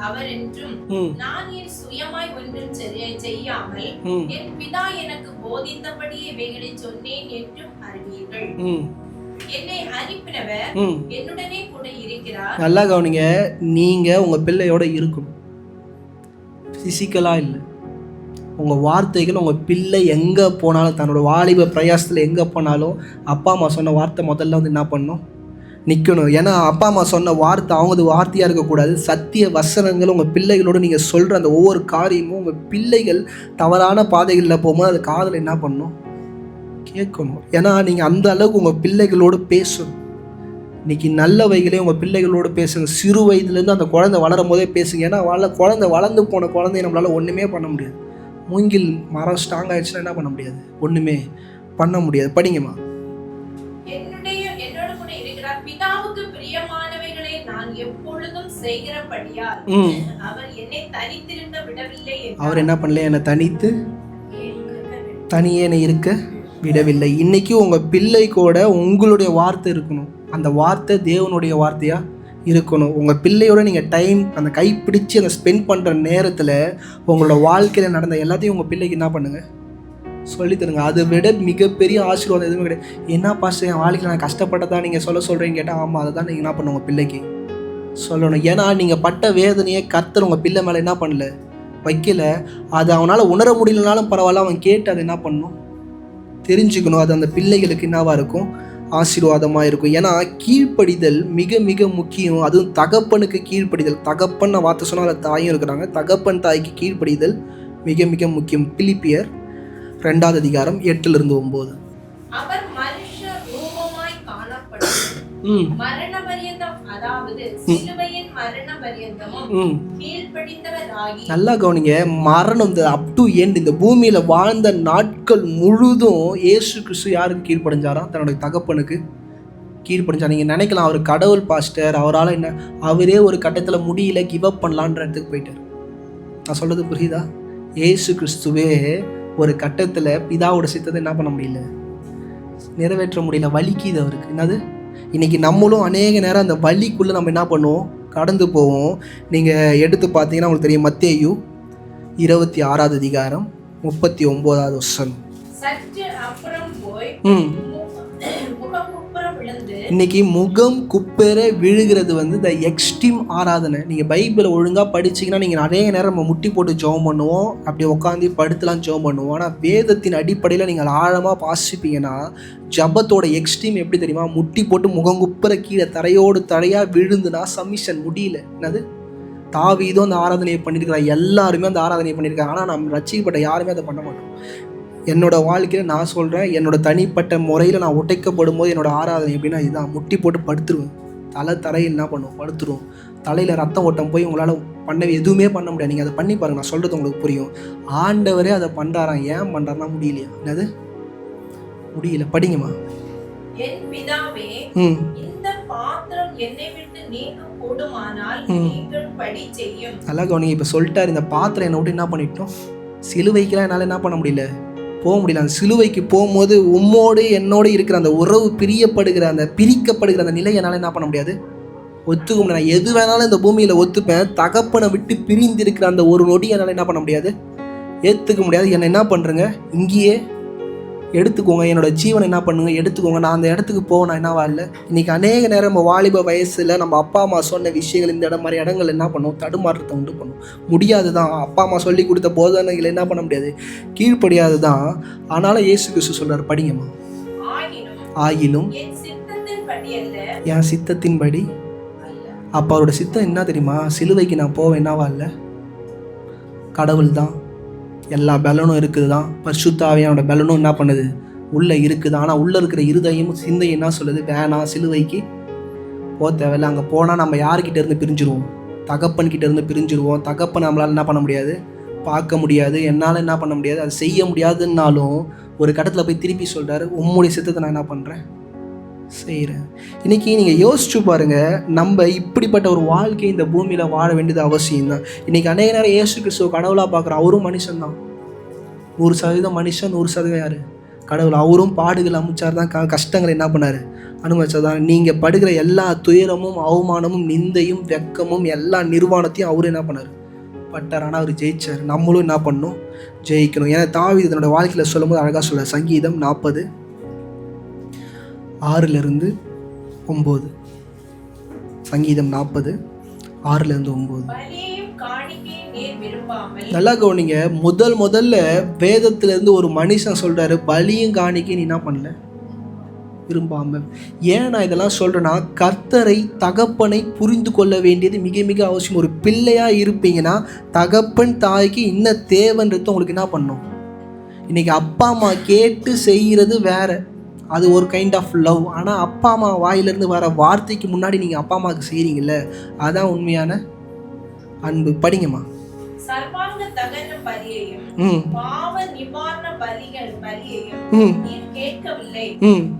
அவரென்றும் நான் என் சுயமாய் ஒன்றும் செய்யாமல் என் பிதா எனக்கு போதித்தபடியே இவைகளை சொன்னேன் என்றும் அறிவீர்கள். என்னை அனுப்பினவர் என்னுடனே கூட இருக்கிறார். நல்லா கவனிங்க, நீங்க உங்க பிள்ளையோட இருக்கணும், பிசிக்கலா இல்லை. உங்கள் வார்த்தைகள் உங்கள் பிள்ளை எங்கே போனாலும், தன்னோட வாலிப பிரயாசத்தில் எங்கே போனாலும் அப்பா அம்மா சொன்ன வார்த்தை முதல்ல வந்து என்ன பண்ணணும், நிற்கணும். ஏன்னா அப்பா அம்மா சொன்ன வார்த்தை அவங்களது வார்த்தையாக இருக்கக்கூடாது. சத்திய வசனங்கள் உங்கள் பிள்ளைகளோடு நீங்கள் சொல்கிற அந்த ஒவ்வொரு காரியமும் உங்கள் பிள்ளைகள் தவறான பாதைகளில் போகும்போது அது காதில் என்ன பண்ணணும், கேட்கணும். ஏன்னா நீங்கள் அந்த அளவுக்கு உங்கள் பிள்ளைகளோடு பேசணும். இன்றைக்கி நல்லவைகளே உங்கள் பிள்ளைகளோடு பேசுங்க. சிறு வயதுலேருந்து அந்த குழந்தை வளரும் போதே பேசுங்க. ஏன்னா குழந்தை வளர்ந்து போன குழந்தைய நம்மளால் ஒன்றுமே பண்ண முடியாது. மூங்கில் மரம் ஸ்ட்ராங் ஆயிடுச்சுன்னா என்ன பண்ண முடியாது, ஒன்றுமே பண்ண முடியாது. படிங்கம்மா. என்னோட கூட இருக்கிறார், பிதாவுக்கு பிரியமானவைகளை நான் எப்பொழுதும் செய்கிறபடியால் அவர் என்னை தனித்திருக்க விடவில்லை. அவர் என்ன பண்ணல, என்னை தனியே என்னை இருக்க விடவில்லை. இன்னைக்கு உங்கள் பிள்ளை கூட உங்களுடைய வார்த்தை இருக்கணும். அந்த வார்த்தை தேவனுடைய வார்த்தையா இருக்கணும். உங்கள் பிள்ளையோட நீங்கள் டைம் அந்த கைப்பிடிச்சு அந்த ஸ்பெண்ட் பண்ணுற நேரத்தில் உங்களோட வாழ்க்கையில் நடந்த எல்லாத்தையும் உங்கள் பிள்ளைக்கு என்ன பண்ணுங்கள், சொல்லித்தருங்க. அதை விட மிகப்பெரிய ஆசீர்வாதம் எதுவுமே கிடையாது. என்ன பாஸ்டர் என் வாழ்க்கையில் நான் கஷ்டப்பட்டதான் நீங்கள் சொல்கிறீங்கன்னு கேட்டால், ஆமாம், அதை தான் நீங்கள் என்ன பண்ணுங்க உங்கள் பிள்ளைக்கு சொல்லணும். ஏன்னா நீங்கள் பட்ட வேதனையை கர்த்தர் உங்கள் பிள்ளை மேலே என்ன பண்ணல, வைக்கல. அது அவனால் உணர முடியலனாலும் பரவாயில்ல, அவன் கேட்டு அதை என்ன பண்ணணும், தெரிஞ்சுக்கணும். அது அந்த பிள்ளைகளுக்கு என்னவாக இருக்கும், ஆசீர்வாதமாக இருக்கும். ஏன்னா கீழ்ப்படிதல் மிக மிக முக்கியம். அதுவும் தகப்பனுக்கு கீழ்ப்படிதல். தகப்பன் வார்த்தை சொன்னால் அதில் தாயும் இருக்கிறாங்க. தகப்பன் தாய்க்கு கீழ்ப்படிதல் மிக மிக முக்கியம். பிலிப்பியர் 2 அதிகாரம் 8-9. அவர் மனுஷ ரூபமாய் காணப்படும் மரண பரியந்தம், அதாவது சிலுவையின் மரண பரியந்தமும் கீழ்ப்படிந்தவராகி. நல்லா கவனிங்க, மரணம் அப் டு எண்ட், இந்த பூமியில வாழ்ந்த நாட்கள் முழுதும் இயேசு கிறிஸ்து யாருக்கு கீழ்ப்படிஞ்சாராம், தன்னுடைய தகப்பனுக்கு கீழ்ப்படிஞ்சார். நீங்கள் நினைக்கலாம் அவர் கடவுள் பாஸ்டர், அவரால் என்ன, அவரே ஒரு கட்டத்தில் முடியல, கிவ் அப் பண்ணலான்ற இடத்துக்கு போயிட்டார். நான் சொல்றது புரியுதா? இயேசு கிறிஸ்துவே ஒரு கட்டத்தில் பிதாவோட சித்தத்தை என்ன பண்ண முடியல, நிறைவேற்ற முடியல, வலிக்குது அவருக்கு. என்னது, இன்னைக்கு நம்மளும் அநேக நேரம் அந்த வலிக்குள்ளே நம்ம என்ன பண்ணுவோம், கடந்து போவோம். நீங்கள் எடுத்து பார்த்தீங்கன்னா உங்களுக்கு தெரியும், மத்தேயு 26 அதிகாரம் 39 வசனம். இன்னைக்கு முகம் குப்பெற விழுகிறது வந்து இந்த எக்ஸ்ட்ரீம் ஆராதனை. நீங்கள் பைபிளை ஒழுங்காக படிச்சிங்கன்னா நீங்கள் நிறைய நேரம் நம்ம முட்டி போட்டு ஜெபம் பண்ணுவோம், அப்படி உட்காந்து படுத்துலாம் ஜெபம் பண்ணுவோம். ஆனால் வேதத்தின் அடிப்படையில் நீங்கள் ஆழமாக வாசிப்பீங்கன்னா ஜபத்தோட எக்ஸ்ட்ரீம் எப்படி தெரியுமா, முட்டி போட்டு முகம் குப்புற கீழே தரையோடு தரையாக விழுந்துனா சமிஷன் முடியல. என்னது, தாவீதும் அந்த ஆராதனையை பண்ணியிருக்கிறார், எல்லாருமே அந்த ஆராதனையை பண்ணியிருக்காங்க. ஆனால் நம்ம ரட்சிக்கப்பட்ட யாருமே அதை பண்ண மாட்டோம். என்னோட வாழ்க்கையில் நான் சொல்கிறேன், என்னோட தனிப்பட்ட முறையில் நான் உடைக்கப்படும் போது என்னோட ஆராதனை எப்படின்னா இதுதான், முட்டி போட்டு படுத்துருவேன். தரையில் என்ன பண்ணுவோம், படுத்துருவோம். தலையில் ரத்தம் ஓட்டம் போய் உங்களால் எதுவுமே பண்ண முடியாது. நீங்கள் அதை பண்ணி பாருங்கள், நான் சொல்கிறது உங்களுக்கு புரியும். ஆண்டவரே அதை பண்ணுறாராம். ஏன் பண்ணுறாருன்னா முடியலையா, என்னது முடியல. படிங்கம்மா. நல்லா கவனிங்க, இப்போ சொல்லிட்டாரு, இந்த பாத்திரம் என்னை விட்டு என்ன பண்ணிட்டோம், சிலுவைக்கெல்லாம் என்னால் என்ன பண்ண முடியல, போக முடியல. அந்த சிலுவைக்கு போகும்போது உம்மோடு என்னோடு இருக்கிற அந்த உறவு பிரியப்படுகிற அந்த பிரிக்கப்படுகிற அந்த நிலை என்னால் என்ன பண்ண முடியாது, ஒத்துக்க முடியாது. நான் எது வேணாலும் இந்த பூமியில் ஒத்துப்பேன், தகப்பனை விட்டு பிரிந்து இருக்கிற அந்த ஒரு நொடி என்னால் என்ன பண்ண முடியாது, ஏற்றுக்க முடியாது. என்னை என்ன பண்ணுறேங்க, இங்கேயே எடுத்துக்கோங்க, என்னோட ஜீவனை என்ன பண்ணுங்க, எடுத்துக்கோங்க, நான் அந்த இடத்துக்கு போக நான் என்னவா இல்லை. இன்றைக்கி அநேக நேரம் நம்ம வாலிப வயசில் நம்ம அப்பா அம்மா சொன்ன விஷயங்கள் இந்த இடம் மாதிரி இடங்கள் என்ன பண்ணும், தடுமாற்றத்தை உண்டு பண்ணும். முடியாது தான், அப்பா அம்மா சொல்லி கொடுத்த போதனைகளை என்ன பண்ண முடியாது, கீழ்ப்படியாது தான். ஆனாலும் இயேசு கிறிஸ்து சொல்கிறார், படிங்கம்மா. ஆகிலும் என் சித்தத்தின்படி. அப்போ அவரோட சித்தம் என்ன தெரியுமா, சிலுவைக்கு நான் போவேன் என்னவா இல்லை, கடவுள் தான், எல்லா பலனும் இருக்குது தான், பரிசுத்த ஆவியானோட பலனும் என்ன பண்ணுது, உள்ளே இருக்குது. ஆனால் உள்ளே இருக்கிற இருதயமும் சிந்தையும் என்ன சொல்லுது, வேணாம், சிலுவைக்கு போக தேவையில்லை. அங்கே போனால் நம்ம யார்கிட்ட இருந்து பிரிஞ்சிருவோம், தகப்பன்கிட்ட இருந்து பிரிஞ்சிருவோம். தகப்பன் நம்மளால் என்ன பண்ண முடியாது, பார்க்க முடியாது, என்னால் என்ன பண்ண முடியாது, அது செய்ய முடியாதுன்னாலும் ஒரு கட்டத்தில் போய் திருப்பி சொல்கிறாரு, உம்முடைய சித்தத்தை நான் என்ன பண்ணுறேன், செய்கிறேன். இன்றைக்கி நீங்கள் யோசிச்சு பாருங்கள், நம்ம இப்படிப்பட்ட ஒரு வாழ்க்கை இந்த பூமியில் வாழ வேண்டியது அவசியம் தான். இன்றைக்கி அநேக நேரம் இயேசு கிறிஸ்துவ கடவுளாக பார்க்குற அவரும் மனுஷன்தான். 100% மனுஷன், 100% யார்? கடவுள். அவரும் பாடுகள் அமைச்சார் தான், கஷ்டங்களை என்ன பண்ணார்? அனுபவிச்சார் தான். நீங்கள் படுகிற எல்லா துயரமும், அவமானமும், நிந்தையும், வெக்கமும், எல்லா நிர்வாணத்தையும் அவரும் என்ன பண்ணார்? பட்டார். ஆனால் அவர் ஜெயிச்சார். நம்மளும் என்ன பண்ணணும்? ஜெயிக்கணும். ஏன்னா தாவீது தன்னோட வாழ்க்கையில் சொல்லும் போது அழகாக சொல்ல, சங்கீதம் 40:6-9. சங்கீதம் 40:6-9. நல்லா கவனிங்க. முதல்ல வேதத்திலிருந்து ஒரு மனுஷன் சொல்றாரு, பலியும் காணிக்கையும் நீ என்ன பண்ணல? விரும்பாம. ஏன் நான் இதெல்லாம் சொல்றேன்னா, கர்த்தரை, தகப்பனை புரிந்து கொள்ள வேண்டியது மிக மிக அவசியம். ஒரு பிள்ளையா இருப்பீங்கன்னா தகப்பன் தாய்க்கு என்ன தேவைன்றது உங்களுக்கு என்ன பண்ணும்? இன்னைக்கு அப்பா அம்மா கேட்டு செய்கிறது வேற, அது ஒரு கைண்ட் ஆஃப் லவ். ஆனால் அப்பா அம்மா வாயிலிருந்து வர வார்த்தைக்கு முன்னாடி நீங்கள் அப்பா அம்மாவுக்கு செய்கிறீங்கல்ல, அதான் உண்மையான அன்பு. படிங்கம்மா. சர்வாங்க தகன பலியையும் பாவ நிவாரண பலியையும் நீர் கேட்கவில்லை.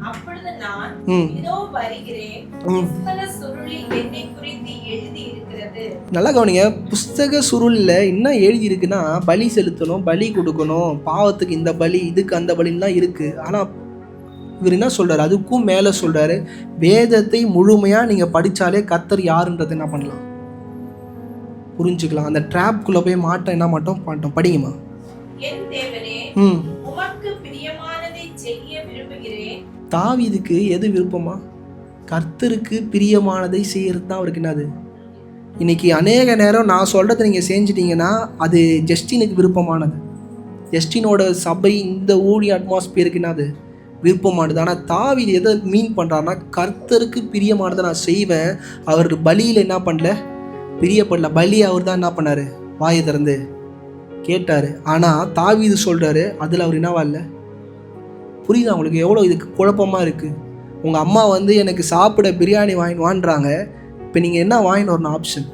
அப்பொழுது நான் இதோ வருகிறேன், புஸ்தக சுருளில் என்னை குறித்து எழுதி இருக்கிறது. நல்லா கவனிங்க. புஸ்தக சுருளில் என்ன எழுதி இருக்குன்னா, பலி செலுத்தணும், பலி கொடுக்கணும், பாவத்துக்கு இந்த பலி, இதுக்கு அந்த பலின்லாம் இருக்கு. ஆனால் இவர் என்ன சொல்றாரு? அதுக்கும் மேலே சொல்றாரு, வேதத்தை முழுமையாக நீங்கள் படித்தாலே கர்த்தர் யாருன்றதை என்ன பண்ணலாம்? புரிஞ்சுக்கலாம். அந்த ட்ராப்குள்ளே போய் மாட்ட என்ன மாட்டோம்? படிங்கம்மா. என் தேவனே, உமக்கு பிரியமானதை செய்ய விரும்புகிறேன். தாவீதுக்கு எது விருப்பமா? கர்த்தருக்கு பிரியமானதை செய்யறது தான் அவருக்கு என்னது? இன்னைக்கு அநேக நேரம் நான் சொல்கிறத நீங்கள் செஞ்சிட்டிங்கன்னா அது ஜஸ்டினுக்கு விருப்பமானது. ஜஸ்டினோட சபை, இந்த ஊழிய அட்மாஸ்பியருக்கு என்னது? விருப்பமானது. ஆனால் தாவீது எதை மீன் பண்ணுறாருன்னா, கர்த்தருக்கு பிரியமானதை நான் செய்வேன். அவர் பலியில் என்ன பண்ணல? பிரியப்படல. பலி அவர் தான் என்ன பண்ணார்? வாயை திறந்து கேட்டார். ஆனால் தாவீது சொல்கிறாரு, அதில் அவர் என்னவா இல்லை? புரியுதா உங்களுக்கு எவ்வளோ இதுக்கு குழப்பமாக இருக்குது? உங்கள் அம்மா எனக்கு சாப்பிட பிரியாணி வாங்கின்னு வாங்குறாங்க. இப்போ நீங்கள் என்ன வாங்கின்னு வரணும்? ஆப்ஷன்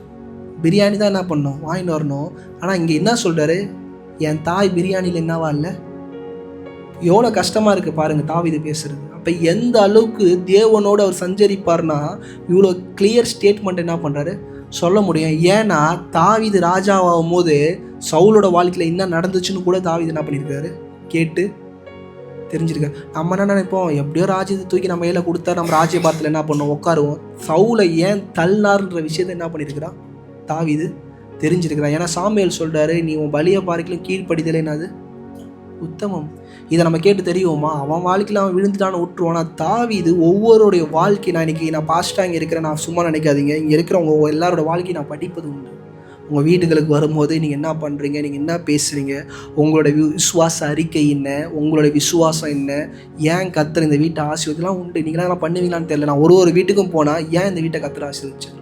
பிரியாணி தான் என்ன பண்ணணும்? வாங்கின்னு வரணும். ஆனால் இங்கே என்ன சொல்கிறாரு? என் தாய் பிரியாணியில் என்னவா இல்லை? எவ்வளோ கஷ்டமாக இருக்குது பாருங்கள் தாவீது பேசுகிறது. அப்போ எந்த அளவுக்கு தேவனோடு அவர் சஞ்சரிப்பார்னா இவ்வளோ கிளியர் ஸ்டேட்மெண்ட் என்ன பண்ணுறாரு? சொல்ல முடியும். ஏன்னா தாவீது ராஜாவாகும் போது சவுலோட வாழ்க்கையில் என்ன நடந்துச்சுன்னு கூட தாவீது என்ன பண்ணியிருக்காரு? கேட்டு தெரிஞ்சிருக்காரு. நம்ம என்ன நினைப்போம்? எப்படியோ ராஜ்யத்தை தூக்கி நம்ம கையில் கொடுத்தா நம்ம ராஜ்யபாரத்தில் என்ன பண்ணுவோம்? உட்காருவோம். சவுலை ஏன் தள்ளார்ன்ற விஷயத்தை என்ன பண்ணியிருக்கிறான்? தாவீது தெரிஞ்சிருக்கிறான். ஏன்னா சாமுவேல் சொல்கிறாரு, நீ உன் பலியை பார்க்கலாம் கீழ்ப்படிதல் என்னது உத்தமம். இதை நம்ம கேட்டு தெரியுமா? அவன் வாழ்க்கையில் அவன் விழுந்துட்டான்னு விட்டுருவானா? தாவீது ஒவ்வொருடைய வாழ்க்கை, நான் இன்றைக்கி நான் பாஸ்ட்டாக இங்கே இருக்கிறேன், நான் சும்மா நினைக்காதீங்க, இங்கே இருக்கிறவங்க எல்லாரோட வாழ்க்கையை நான் படிப்பது உண்டு. உங்கள் வீடுகளுக்கு வரும்போது நீங்கள் என்ன பண்ணுறீங்க, நீங்கள் என்ன பேசுகிறீங்க, உங்களோட விசுவாச அறிக்கை என்ன, உங்களோட விசுவாசம் என்ன, ஏன் கர்த்தர் இந்த வீட்டை ஆசீர்வதிலாம் உண்டு. நீங்களாம் பண்ணுவீங்களான்னு தெரியல. நான் ஒரு வீட்டுக்கும் போனால் ஏன் இந்த வீட்டை கர்த்தர் ஆசீர்வதிச்சார்,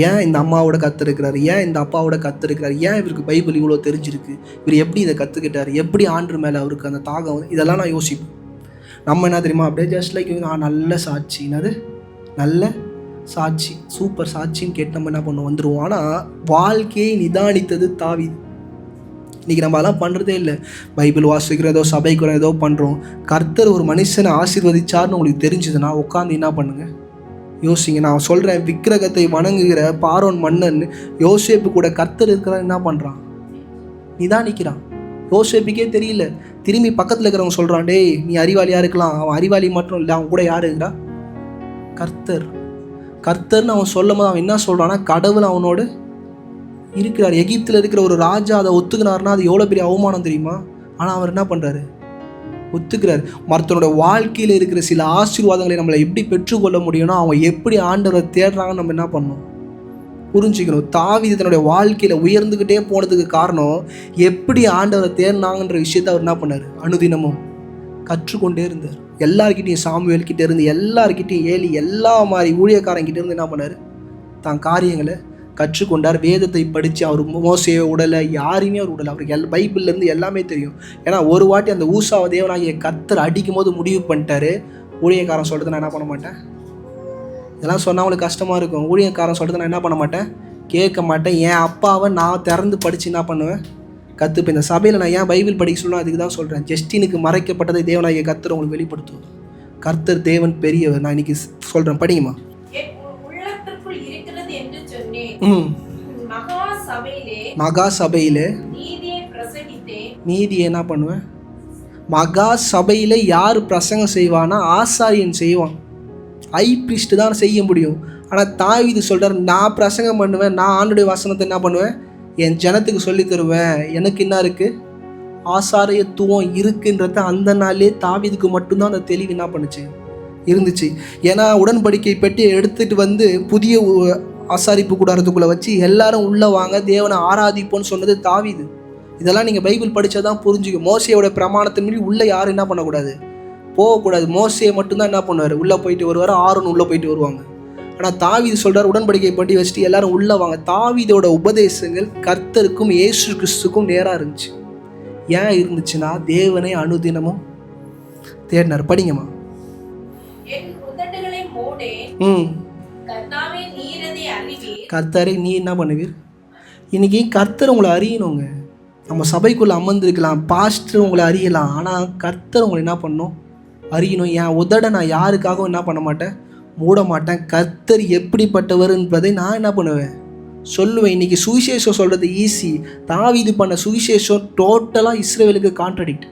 ஏன் இந்த அம்மாவோட கற்றுருக்கிறாரு, ஏன் இந்த அப்பாவோட கற்றுருக்கிறாரு, ஏன் இவருக்கு பைபிள் இவ்வளோ தெரிஞ்சிருக்கு, இவர் எப்படி இதை கற்றுக்கிட்டார், எப்படி ஆண்டு மேலே அவருக்கு அந்த தாகம், இதெல்லாம் நான் யோசிப்பேன். நம்ம என்ன தெரியுமா, அப்படியே ஜஸ்ட் லைக் நல்ல சாட்சி, என்னது நல்ல சாட்சி, சூப்பர் சாட்சின்னு கேட்டு நம்ம என்ன பண்ணுவோம், வந்துடுவோம். ஆனால் வாழ்க்கையை நிதானித்தது தாவீது. இன்றைக்கி நம்ம அதெல்லாம் பண்ணுறதே இல்லை. பைபிள் வாசிக்கிறோம், ஏதோ சபைக்கு ஏதோ பண்ணுறோம். கர்த்தர் ஒரு மனுஷனை ஆசீர்வதிச்சார்னு உங்களுக்கு தெரிஞ்சதுன்னா உட்காந்து என்ன பண்ணுங்கள், யோசிங்க. நான் சொல்கிறேன், விக்கிரகத்தை வணங்குகிற பார்வோன் மன்னன் யோசேப்பு கூட கர்த்தர் இருக்கிறான் என்ன பண்ணுறான்? நிதானிக்கிறான். யோசேப்புக்கே தெரியல. திரும்பி பக்கத்தில் இருக்கிறவங்க சொல்கிறான், டேய் நீ அறிவாளியாக இருக்கலாம், அவன் அறிவாளி மட்டும் இல்லை, அவன் கூட யார் இருக்கிறா? கர்த்தர். கர்த்தர்னு அவன் சொல்லும் போது அவன் என்ன சொல்கிறான்னா, கடவுள் அவனோடு இருக்கிறார். எகிப்தில் இருக்கிற ஒரு ராஜா அதை ஒத்துக்கினார்னா அது எவ்வளோ பெரிய அவமானம் தெரியுமா? ஆனால் அவர் என்ன பண்ணுறாரு? ஒத்துக்கிறார். மற்றவனோட வாழ்க்கையில் இருக்கிற சில ஆசீர்வாதங்களை நம்மளை எப்படி பெற்றுக்கொள்ள முடியும்னா அவங்க எப்படி ஆண்டவரை தேடுறாங்கன்னு நம்ம என்ன பண்ணணும், புரிஞ்சுக்கணும். தாவீது தன்னுடைய வாழ்க்கையில் உயர்ந்துக்கிட்டே போனதுக்கு காரணம் எப்படி ஆண்டவரை தேடினாங்கன்ற விஷயத்த அவர் என்ன பண்ணார்? அனுதினமும் கற்றுக்கொண்டே இருந்தார். எல்லார்கிட்டையும், சாமுவேல் கிட்டே இருந்து, எல்லார்கிட்டையும், ஏலி, எல்லா மாதிரி ஊழியக்காரங்கிட்ட இருந்து என்ன பண்ணார்? தான் காரியங்களை கற்றுக்கொண்டார். வேதத்தை படித்து அவர் மோசையை உடலை, யாரையுமே அவர் உடலை. அவருக்கு பைபிள்லேருந்து எல்லாமே தெரியும். ஏன்னா ஒரு வாட்டி அந்த ஊசாவ தேவனாகிய கர்த்தர் அடிக்கும் போது முடிவு பண்ணிட்டாரு, ஊழியக்காரன் சொல்கிறத நான் என்ன பண்ண மாட்டேன். இதெல்லாம் சொன்னால் அவங்களுக்கு கஷ்டமாக இருக்கும். ஊழியக்காரன் சொல்கிறத நான் என்ன பண்ண மாட்டேன், கேட்க மாட்டேன். என் அப்பாவை நான் திறந்து படித்து என்ன பண்ணுவேன், கற்றுப்பேன். இந்த சபையில் நான் ஏன் பைபிள் படிக்க சொல்லணும், அதுக்கு தான் சொல்கிறேன். ஜஸ்டினுக்கு மறைக்கப்பட்டதை தேவனாகிய கர்த்தர் உங்களுக்கு வெளிப்படுத்துவோம். கர்த்தர் தேவன் பெரியவர். நான் இன்னைக்கு சொல்கிறேன், படிங்கம்மா. என் உள்ளத்திற்குள் இருக்கிறது என்று சொன்னேன். மகா சபையிலே நீதியை பிரசங்கித்தேன். நீதியை என்ன பண்ணுவேன்? மகா சபையில் யார் பிரசங்கம் செய்வானா? ஆசாரியன் செய்வான். ஐ பிரிஸ்ட் தான் செய்ய முடியும். ஆனால் தாவீது சொல்கிறார், நான் பிரசங்கம் பண்ணுவேன், நான் ஆண்டுடைய வசனத்தை என்ன பண்ணுவேன்? என் ஜனத்துக்கு சொல்லி தருவேன். எனக்கு என்ன இருக்குது? ஆசாரியத்துவம் இருக்குன்றத அந்த நாளே தாவீதுக்கு மட்டும்தான் அந்த தெளிவு என்ன பண்ணுச்சு, இருந்துச்சு. ஏன்னா உடன்படிக்கை பெட்டி எடுத்துகிட்டு வந்து புதிய ஆசாரிப்பு கூடாரத்துக்குள்ளே வச்சு எல்லாரும் உள்ளே வாங்க தேவனை ஆராதிப்போன்னு சொன்னது தாவீது. இதெல்லாம் நீங்கள் பைபிள் படித்தா தான் புரிஞ்சுக்கும். மோசையோட பிரமாணத்தின் மீறி உள்ளே யாரும் என்ன பண்ணக்கூடாது, போகக்கூடாது. மோசையை மட்டும்தான் என்ன பண்ணுவார், உள்ளே போயிட்டு வருவார். ஆரோன் உள்ளே போயிட்டு வருவாங்க. ஆனால் தாவீது சொல்கிறார், உடன்படிக்கை பட்டி வச்சுட்டு எல்லாரும் உள்ளே வாங்க. தாவீதோட உபதேசங்கள் கர்த்தருக்கும் இயேசு கிறிஸ்துக்கும் நேராக இருந்துச்சு. ஏன் இருந்துச்சுன்னா தேவனை அனுதினமும் தேடினார். படிங்கம்மா. கர்த்தரை நீ என்ன பண்ணுவீர்? இன்னைக்கு கர்த்தர் உங்களை அறியணுங்க. நம்ம சபைக்குள்ளே அமர்ந்திருக்கலாம், பாஸ்டர் உங்களை அறியலாம், ஆனால் கர்த்தர் உங்களை என்ன பண்ணணும், அறியணும். என் உதட நான் யாருக்காகவும் என்ன பண்ண மாட்டேன், மூட மாட்டேன். கர்த்தர் எப்படிப்பட்டவர் என்பதை நான் என்ன பண்ணுவேன், சொல்லுவேன். இன்றைக்கி சுவிசேஷம் சொல்கிறது ஈஸி. தாவீது பண்ண சுவிசேஷம் டோட்டலாக இஸ்ரவேலுக்கு கான்ட்ரடிக்ட்.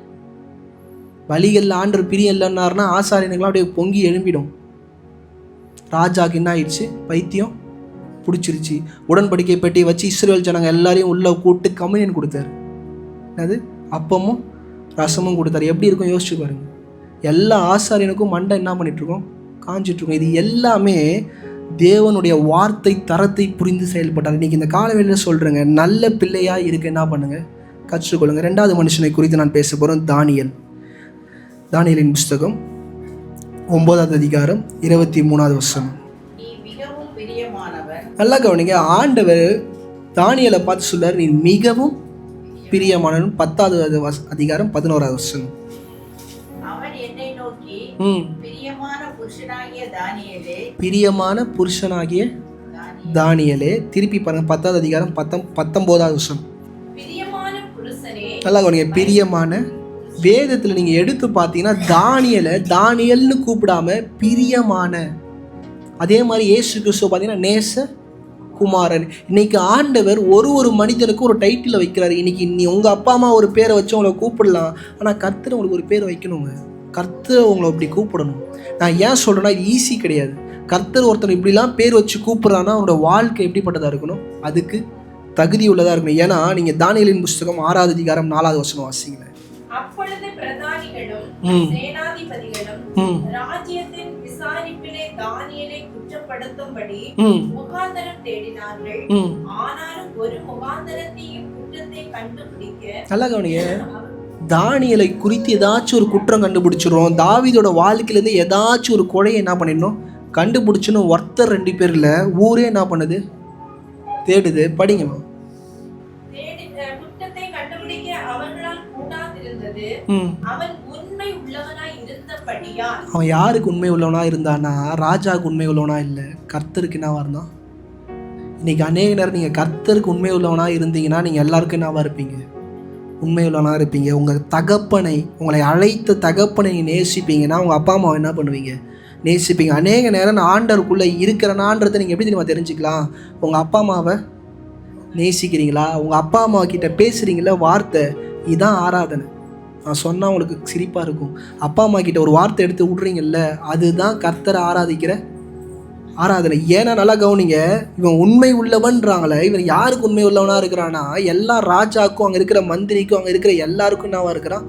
வழிகளில் ஆண்டர் பிரியம் இல்லைன்னாருன்னா ஆசாரியனுங்களாம் அப்படியே பொங்கி எழும்பிடும். ராஜாவுக்கு என்ன ஆயிடுச்சு, பைத்தியம் பிடிச்சிருச்சு. உடன்படிக்கை பெட்டியை வச்சு இஸ்ரவேல் ஜனங்க எல்லாரையும் உள்ளே கூப்பிட்டு கம்யூனியன் கொடுத்தாரு. அது அப்பமும் ரசமும் கொடுத்தாரு. எப்படி இருக்கும் யோசிச்சு பாருங்க. எல்லா ஆசாரியனுக்கும் மண்டை என்ன பண்ணிகிட்ருக்கோம், காஞ்சிட்ருக்கோம். இது எல்லாமே தேவனுடைய வார்த்தை தரத்தை புரிந்து செயல்பட்டார். இன்றைக்கி இந்த காலவெளியில் சொல்கிறேங்க, நல்ல பிள்ளையாக இருக்க என்ன பண்ணுங்கள், கற்றுக்கொள்ளுங்க. 2வது மனுஷனை குறித்து நான் பேச போகிறோம். தானியேலின் புஸ்தகம் 9வது அதிகாரம் 23வது வசனம். நல்லா கவனிங்க. ஆண்டவர் தானியேலை பார்த்து சொல்றார், நீ மிகவும் பிரியமானவன். 10வது அதிகாரம் 11வது வசனம். பிரியமான புருஷனாகிய தானியேலே. திருப்பி பாருங்க, 10வது அதிகாரம் 19வது வசனம். நல்லா கவனிங்க. பிரியமான. வேதத்தில் நீங்க எடுத்து பார்த்தீங்கன்னா தானியேல்னு கூப்பிடாம பிரியமான. அதே மாதிரி இயேசு கிறிஸ்துவ பார்த்தீங்கன்னா நேச குமாரன். இன்னைக்கு ஆண்டவர் ஒரு மனிதனுக்கு ஒரு டைட்டில் வைக்கிறாரு. இன்னைக்கு நீ உங்கள் அப்பா அம்மா ஒரு பேரை வச்சு உங்களை கூப்பிடலாம், ஆனால் கர்த்தர் உங்களுக்கு ஒரு பேர் வைக்கணுங்க. கர்த்தர் உங்களை அப்படி கூப்பிடணும். நான் ஏன் சொல்கிறேன்னா, இது ஈஸி கிடையாது. கர்த்தர் ஒருத்தர் இப்படிலாம் பேர் வச்சு கூப்பிட்றான்னா அவனோட வாழ்க்கை எப்படிப்பட்டதாக இருக்கணும், அதுக்கு தகுதி உள்ளதாக இருக்கணும். ஏன்னா நீங்கள் தானியேலின் புஸ்தகம் 6வது அதிகாரம் 4வது வசனம் வாசிங்க. அப்பொழுது பிரதானிகளும் சேனாதிபதிகளும் ராஜ்யத்தின் விசாரிப்பிலே தானியேலை குற்றப்படுத்தும்படி முகாந்தரம் தேடினார்கள். ஆனாலும் ஒரு முகாந்தரத்தையும் குற்றத்தை கண்டுபிடிக்க. நல்லா கவனிங்க. தானியேலை குறித்து ஏதாச்சும் ஒரு குற்றம் கண்டுபிடிச்சிடும். தாவீதோட வாழ்க்கையிலேருந்து ஏதாச்சும் ஒரு கொலையை என்ன பண்ணிடணும், கண்டுபிடிச்சுன்னு ஒருத்தர் 2 பேரில் ஊரே என்ன பண்ணுது, தேடுது. படிங்கம்மா. அவன் யாருக்கு உண்மை உள்ளவனா இருந்தானா, ராஜாவுக்கு உண்மை உள்ளவனா இல்லை, கர்த்தருக்கு என்னவா இருந்தான். இன்னைக்கு அநேக நேரம் நீங்கள் கர்த்தருக்கு உண்மை உள்ளவனா இருந்தீங்கன்னா நீங்கள் எல்லாருக்கும் என்னவா இருப்பீங்க, உண்மை உள்ளவனா இருப்பீங்க. உங்கள் தகப்பனை, உங்களை அழைத்த தகப்பனை நீங்கள் நேசிப்பீங்கன்னா உங்கள் அப்பா அம்மாவை என்ன பண்ணுவீங்க, நேசிப்பீங்க. அநேக நேரம் நான் ஆண்டருக்குள்ளே இருக்கிறனான்றதை நீங்கள் எப்படி தெரியுமா தெரிஞ்சுக்கலாம், உங்கள் அப்பா அம்மாவை நேசிக்கிறீங்களா, உங்கள் அப்பா அம்மா கிட்ட பேசுகிறீங்களா வார்த்தை, இதுதான் ஆராதனை. நான் சொன்னால் உங்களுக்கு சிரிப்பாக இருக்கும். அப்பா அம்மா கிட்ட ஒரு வார்த்தை எடுத்து விட்றீங்கல்ல, அதுதான் கர்த்தரை ஆராதிக்கிற ஆராதனை. ஏன்னா நல்லா கவனிங்க, இவன் உண்மை உள்ளவன்றாங்களே, இவன் யாருக்கு உண்மை உள்ளவனாக இருக்கிறான்னா, எல்லா ராஜாவுக்கும், அங்கே இருக்கிற மந்திரிக்கும், அங்கே இருக்கிற எல்லாருக்கும் என்னவா இருக்கிறான்,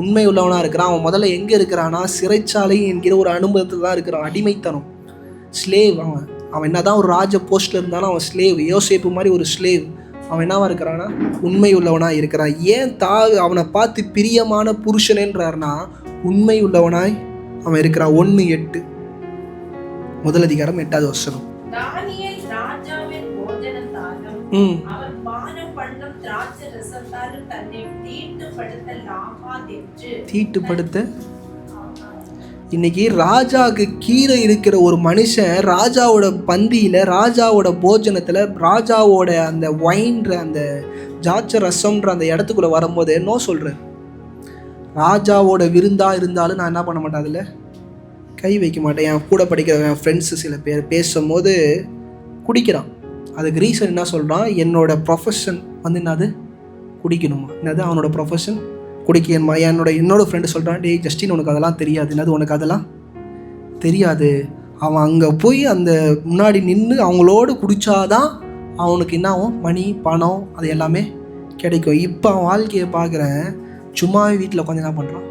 உண்மை உள்ளவனாக இருக்கிறான். அவன் முதல்ல எங்கே இருக்கிறான்னா, சிறைச்சாலை என்கிற ஒரு அனுபவத்தில் தான் இருக்கிறான். அடிமைத்தனம், ஸ்லேவ். அவன் என்னதான் ஒரு ராஜ போஸ்டில் இருந்தாலும் அவன் ஸ்லேவ். யோசேப்பு மாதிரி ஒரு ஸ்லேவ். அவன் என்னவா இருக்கிறான்னா உண்மை உள்ளவனாக இருக்கிறான். ஏன் அவனை பார்த்து பிரியமான புருஷனேன்றார்னா உண்மை உள்ளவனாய் அவன் இருக்கிறான். 1:8 முதல் அதிகாரம் 8வது வசனம். தீட்டுப்படுத்த. இன்னைக்கு ராஜாவுக்கு கீழே இருக்கிற ஒரு மனுஷன் ராஜாவோட பந்தியில், ராஜாவோட போஜனத்தில், ராஜாவோட அந்த வைன்ற அந்த ஜாச்ச ரசம்ன்ற அந்த இடத்துக்குள்ளே வரும்போது என்ன சொல்கிறேன், ராஜாவோட விருந்தாக இருந்தாலும் நான் என்ன பண்ண மாட்டேன், அதில் கை வைக்க மாட்டேன். என் கூட படிக்கிற என் ஃப்ரெண்ட்ஸு சில பேர் பேசும்போது குடிக்கிறான். அதுக்கு ரீசன் என்ன சொல்கிறான், என்னோடய ப்ரொஃபஷன் வந்து என்னது குடிக்கணுமா, என்னது அவனோட ப்ரொஃபஷன் குடிக்கணுமா. என்னோட ஃப்ரெண்டு சொல்கிறான், டேய் ஜஸ்டின் உனக்கு அதெல்லாம் தெரியாது, என்னது உனக்கு அதெல்லாம் தெரியாது. அவன் அங்கே போய் அந்த முன்னாடி நின்று அவங்களோடு குடித்தாதான் அவனுக்கு என்ன ஆகும், மணி பணம் அது எல்லாமே கிடைக்கும். இப்போ அவன் வாழ்க்கையை பார்க்குறேன், சும்மாவே வீட்டில் உட்காந்து என்ன பண்ணுறான்,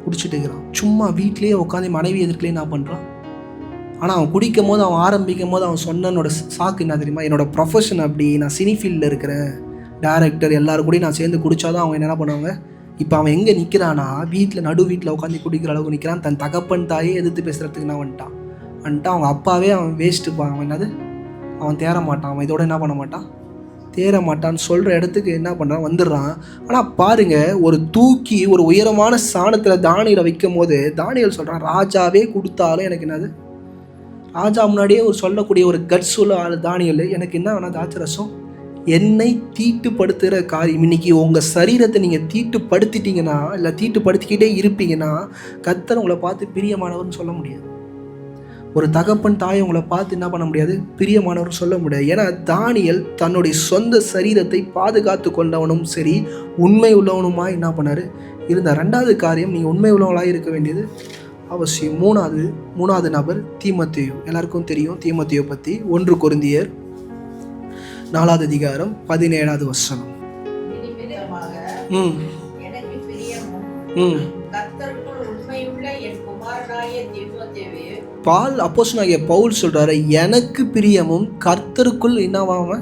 குடிச்சிட்டு இருக்கிறான். சும்மா வீட்லேயே உட்காந்து மனைவி எதிர்க்கலே என்ன பண்ணுறான். ஆனால் அவன் குடிக்கும் போது, அவன் ஆரம்பிக்கும் போது அவன் சொன்னனோட சாக்கு என்ன தெரியுமா, என்னோடய ப்ரொஃபஷன் அப்படி, நான் சினி ஃபீல்டில் இருக்கிறேன், டேரக்டர் எல்லாரும் கூட நான் சேர்ந்து குடித்தாதான் அவங்க என்ன பண்ணுவாங்க. இப்போ அவன் எங்கே நிற்கிறானா, நடு வீட்டில் உட்காந்து குடிக்கிற அளவுக்கு நிற்கிறான். தன் தகப்பன் தாயே எதிர்த்து பேசுகிறதுக்கு நான் வந்துட்டான். அவங்க அப்பாவே அவன் வேஸ்ட்டுப்பான், அவன் என்னது அவன் தேர மாட்டான், அவன் இதோட என்ன பண்ண மாட்டான், தேர மாட்டான்னு சொல்கிற இடத்துக்கு என்ன பண்ணுறான், வந்துடுறான். ஆனால் பாருங்கள், ஒரு தூக்கி ஒரு உயரமான ஸ்தானத்தில் தானியலை வைக்கும் போது தானியல் சொல்கிறான், ராஜாவே கொடுத்தாலும் எனக்கு என்னது, ராஜா முன்னாடியே ஒரு சொல்லக்கூடிய ஒரு கட்ஸ் உள்ள ஆள் தானியல், எனக்கு என்ன வேணா திராட்சரசம், என்னை தீட்டுப்படுத்துகிற காரியம். இன்றைக்கி உங்கள் சரீரத்தை நீங்கள் தீட்டுப்படுத்திட்டீங்கன்னா, இல்லை தீட்டுப்படுத்திக்கிட்டே இருப்பீங்கன்னா, கர்த்தர் உங்களை பார்த்து பிரியமானவர்னு சொல்ல முடியாது. ஒரு தகப்பன் தாயை உங்களை பார்த்து என்ன பண்ண முடியாது, பிரியமானவர்னு சொல்ல முடியாது. ஏன்னா தானியல் தன்னுடைய சொந்த சரீரத்தை பாதுகாத்து கொண்டவனும் சரி, உண்மை உள்ளவனுமாய் என்ன பண்ணார் இருந்தார். ரெண்டாவது காரியம், நீங்கள் உண்மை உள்ளவங்களாக இருக்க வேண்டியது அவசியம். மூணாவது நபர் தீமோத்தேயு. எல்லாருக்கும் தெரியும் தீமோத்தேயு பற்றி. 1 கொரிந்தியர் 4வது அதிகாரம் 17வது வசனம். அப்போஸ்தலனாகிய பவுல் சொல்றாரு, எனக்கு பிரியமும் கர்த்தருக்குள் என்னவாம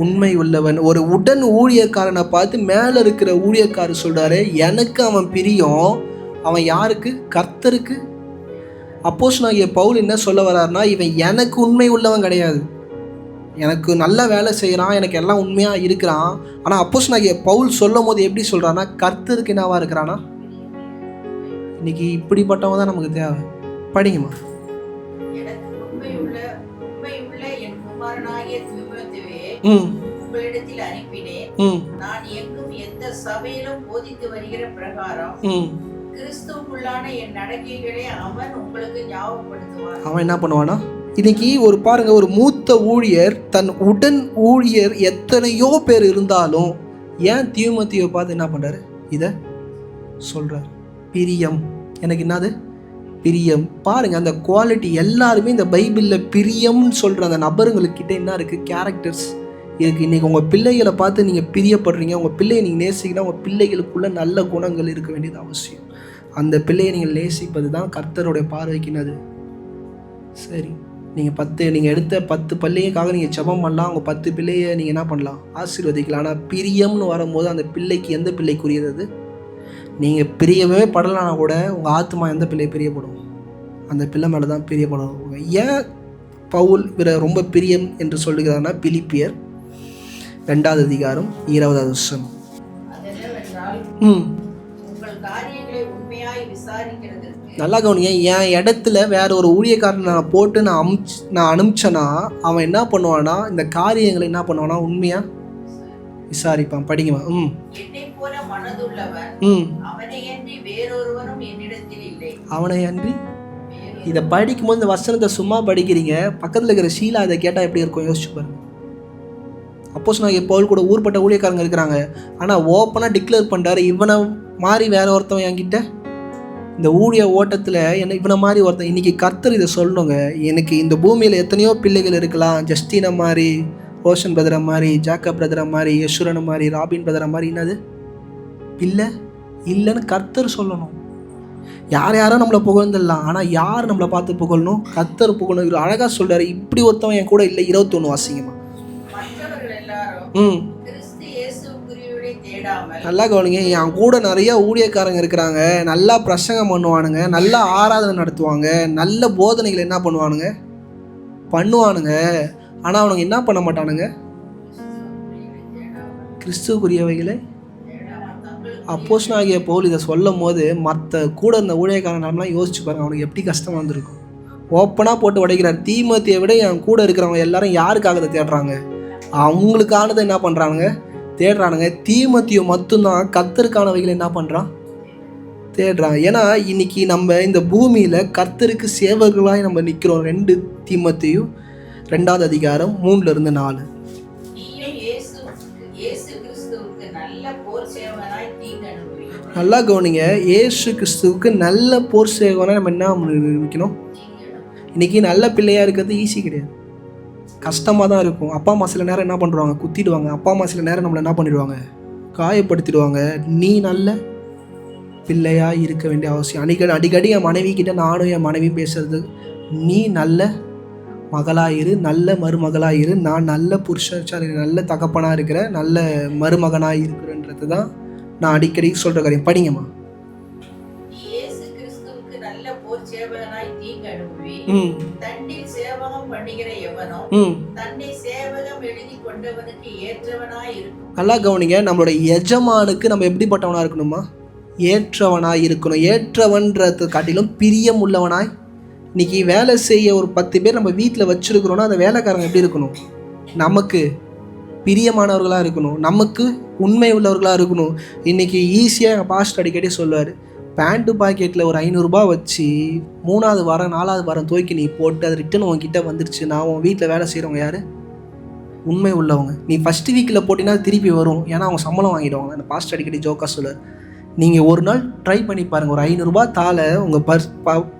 உண்மை உள்ளவன். ஒரு உடன் ஊழியக்காரனை பார்த்து மேலே இருக்கிற ஊழியக்காரர் சொல்றாரு, எனக்கு அவன் பிரியம். அவன் யாருக்கு, கர்த்தருக்கு. அப்போஸ்தலனாகிய பவுல் என்ன சொல்ல வர்றாருன்னா, இவன் எனக்கு உண்மை உள்ளவன் கிடையாது, எனக்கு நல்ல வேலை செய்கிறான், எனக்கு எல்லாம் உண்மையாக இருக்கிறான். ஆனால் அப்போஸ்தலனாகிய பவுல் சொல்லும் போது எப்படி சொல்கிறான்னா, கர்த்தருக்கு என்னவா இருக்கிறானா. இன்னைக்கு இப்படிப்பட்டவங்க தான் நமக்கு தேவை. படிங்கம்மா. உங்களிடத்தில் அனுப்பினேன். நான் எங்கும் எந்த சபையிலும் போதித்து வருகிற பிரகாரம் கிறிஸ்துவுக்குள்ளான என் நடக்கைகளை அவன் உங்களுக்கு ஞாபகப்படுத்துவான். அவன் என்ன பண்ணுவானா, இன்னைக்கு ஒரு பாருங்க, ஒரு மூத்த ஊழியர் தன் உடன் ஊழியர் எத்தனையோ பேர் இருந்தாலும் ஏன் தீமோத்தேயுவை பார்த்து என்ன பண்றாரு, இதை சொல்றாரு, பிரியம். எனக்கு என்னது பிரியம். பாருங்க, அந்த குவாலிட்டி எல்லாருமே இந்த பைபிளில் பிரியம்னு சொல்கிற அந்த நபருங்களுக்கிட்ட என்ன இருக்குது, கேரக்டர்ஸ் இருக்குது. இன்றைக்கி உங்கள் பிள்ளைகளை பார்த்து நீங்கள் பிரியப்படுறீங்க, உங்கள் பிள்ளையை நீங்கள் நேசிக்கினா உங்கள் பிள்ளைகளுக்குள்ள நல்ல குணங்கள் இருக்க வேண்டியது அவசியம். அந்த பிள்ளையை நீங்கள் நேசிப்பது தான் கர்த்தருடைய பார்வைக்கினது. சரி, நீங்கள் எடுத்த 10 பிள்ளைக்காக நீங்கள் ஜெபம் பண்ணலாம், உங்கள் 10 பிள்ளையை நீங்கள் என்ன பண்ணலாம், ஆசீர்வதிக்கலாம். ஆனால் பிரியம்னு வரும்போது அந்த பிள்ளைக்கு எந்த பிள்ளைக்குரியது அது, நீங்கள் பிரியவே படலைனா கூட உங்கள் ஆத்மா எந்த பிள்ளை பிரியப்படும், அந்த பிள்ளை மேலே தான் பிரியப்படும். ஏன் பவுல் இவரை ரொம்ப பிரியம் என்று சொல்லுகிறார்னா, பிலிப்பியர் 2வது அதிகாரம் 20வது வசனம். நல்லா கவனிங்க. என் இடத்துல வேற ஒரு ஊழியக்காரன் நான் போட்டு நான் அனுப்பிச்சேன்னா அவன் என்ன பண்ணுவானா, இந்த காரியங்களை என்ன பண்ணுவானா உண்மையா விசாரிப்பான். படிங்கம்மா. அவனை அன்றி. இதை படிக்கும்போது இந்த வசனத்தை சும்மா படிக்கிறீங்க, பக்கத்தில் இருக்கிற ஷீலா இதை கேட்டால் எப்படி இருக்கும் யோசிச்சு பாருங்க. அப்போஸ்தலனாகிய பவுல் கூட ஊர்பட்ட ஊழியக்காரங்க இருக்கிறாங்க, ஆனால் ஓப்பனாக டிக்ளேர் பண்ணுறாரு, இவனை மாதிரி வேற ஒருத்தவன் என்கிட்ட இந்த ஊழிய ஓட்டத்தில் என்ன இவனை மாதிரி ஒருத்தன். இன்றைக்கி கர்த்தர் இதை சொல்லணுங்க. எனக்கு இந்த பூமியில் எத்தனையோ பிள்ளைகள் இருக்கலாம், ஜஸ்டினை மாதிரி, ரோஷன் பிரதரை மாதிரி, ஜாக்கப் பிரதரை மாதிரி, யசுரனை மாதிரி, ராபின் பிரதரை மாதிரி. என்னது பிள்ளை இல்லைன்னு கர்த்தர் சொல்லணும். யாரும் நம்மளை புகழ்ந்துடலாம், ஆனால் யார் நம்மளை பார்த்து புகழணும், கர்த்தர் புகழணும். இவர் அழகாக சொல்கிறாரு, இப்படி ஒருத்தவன் என் கூட இல்லை. 21 வாசிங்கம்மா. நல்லா கவனிங்க. என் கூட நிறைய ஊழியக்காரங்க இருக்கிறாங்க, நல்லா பிரசங்கம் பண்ணுவானுங்க, நல்லா ஆராதனை நடத்துவாங்க, நல்ல போதனைகள் என்ன பண்ணுவானுங்க. ஆனால் அவனுங்க என்ன பண்ண மாட்டானுங்க, கிறிஸ்துவுக்குரியவைகளை. அப்போஸ்தலனாகிய பவுல் இதை சொல்லும் போது மற்ற கூட இருந்த ஊழியக்காரங்களாம் யோசிச்சு பாருங்க, அவனுக்கு எப்படி கஷ்டமாக இருந்திருக்கும். ஓப்பனாக போட்டு உடைக்கிறார். தீமோத்தேயை விட என் கூட இருக்கிறவங்க எல்லாரும் யாருக்காக அதை தேடுறாங்க, அவங்களுக்கானதை என்ன பண்ணுறானுங்க, தேடுறானுங்க. தீமோத்தேயு மட்டும்தான் கர்த்தருக்கானவைகளை என்ன பண்ணுறான், தேடுறாங்க. ஏன்னா இன்னைக்கு நம்ம இந்த பூமியில் கர்த்தருக்கு சேவர்களாய் நம்ம நிற்கிறோம். 2 தீமோத்தேயு 2ஆம் அதிகாரம் 3-4. நீயும் இயேசு கிறிஸ்துவுக்கு நல்ல போர் சேவகனாய் தீங்கு அனுபவியும். நல்லா கவனிங்க, இயேசு கிறிஸ்துவுக்கு நல்ல போர் சேவகனாய் நம்ம என்ன நிற்கணும். இன்றைக்கி நல்ல பிள்ளையாக இருக்கிறது ஈஸி கிடையாது, கஷ்டமாக தான் இருக்கும். அப்பா அம்மா சில நேரம் என்ன பண்ணுறாங்க, குத்திடுவாங்க. அப்பா அம்மா சில நேரம் நம்மளை என்ன பண்ணிடுவாங்க, காயப்படுத்திடுவாங்க. நீ நல்ல பிள்ளையாக இருக்க வேண்டிய அவசியம். அடிக்கடி என் மனைவி கிட்ட நானும் என் மனைவி பேசுறது, நீ நல்ல மகளாயிரு, நல்ல மருமகளாயிரு, நான் நல்ல புருஷன் நல்ல தகப்பனாக இருக்கிறேன், நல்ல மருமகனாக இருக்கிறேன்றது தான் நான் அடிக்கடி சொல்கிற காரியம். படிங்கம்மா. இயேசு கிறிஸ்துவுக்கு நல்ல போர் சேவகனாய் தீங்கு அனுபவி, தன்னில் சேவகம் பண்ணுகிற எவனோ தன்னை சேவகம் எழுதி கொண்டவனுக்கு ஏற்றவனாய் இருக்கும். நல்லா கவனிங்க, நம்மளோட எஜமானுக்கு நம்ம எப்படிப்பட்டவனாக இருக்கணுமா, ஏற்றவனாய் இருக்கணும். ஏற்றவன்றது காட்டிலும் பிரியம் உள்ளவனாய். இன்றைக்கி வேலை செய்ய ஒரு 10 பேர் நம்ம வீட்டில் வச்சுருக்கிறோன்னா அந்த வேலைக்காரங்க எப்படி இருக்கணும், நமக்கு பிரியமானவர்களாக இருக்கணும், நமக்கு உண்மை உள்ளவர்களாக இருக்கணும். இன்றைக்கி ஈஸியாக எங்கள் பாஸ்டர் அடிக்கடி சொல்லுவார், பேண்ட்டு பாக்கெட்டில் ஒரு 500 ரூபாய் வச்சு 3ஆவது வாரம் 4ஆவது வாரம் துவைக்கி நீ போட்டு அது ரிட்டன் உங்ககிட்ட வந்துருச்சு, நான் உன் வீட்டில் வேலை செய்கிறவங்க யார், உண்மை உள்ளவங்க. நீ ஃபஸ்ட்டு வீக்கில் போட்டினா திருப்பி வரும், ஏன்னா அவங்க சம்பளம் வாங்கிடுவாங்க. அந்த பாஸ்டர் அடிக்கடி ஜோக்காக சொல்லுவார். நீங்கள் ஒரு நாள் ட்ரை பண்ணி பாருங்கள், ஒரு 500 ரூபாய் தாளை உங்கள்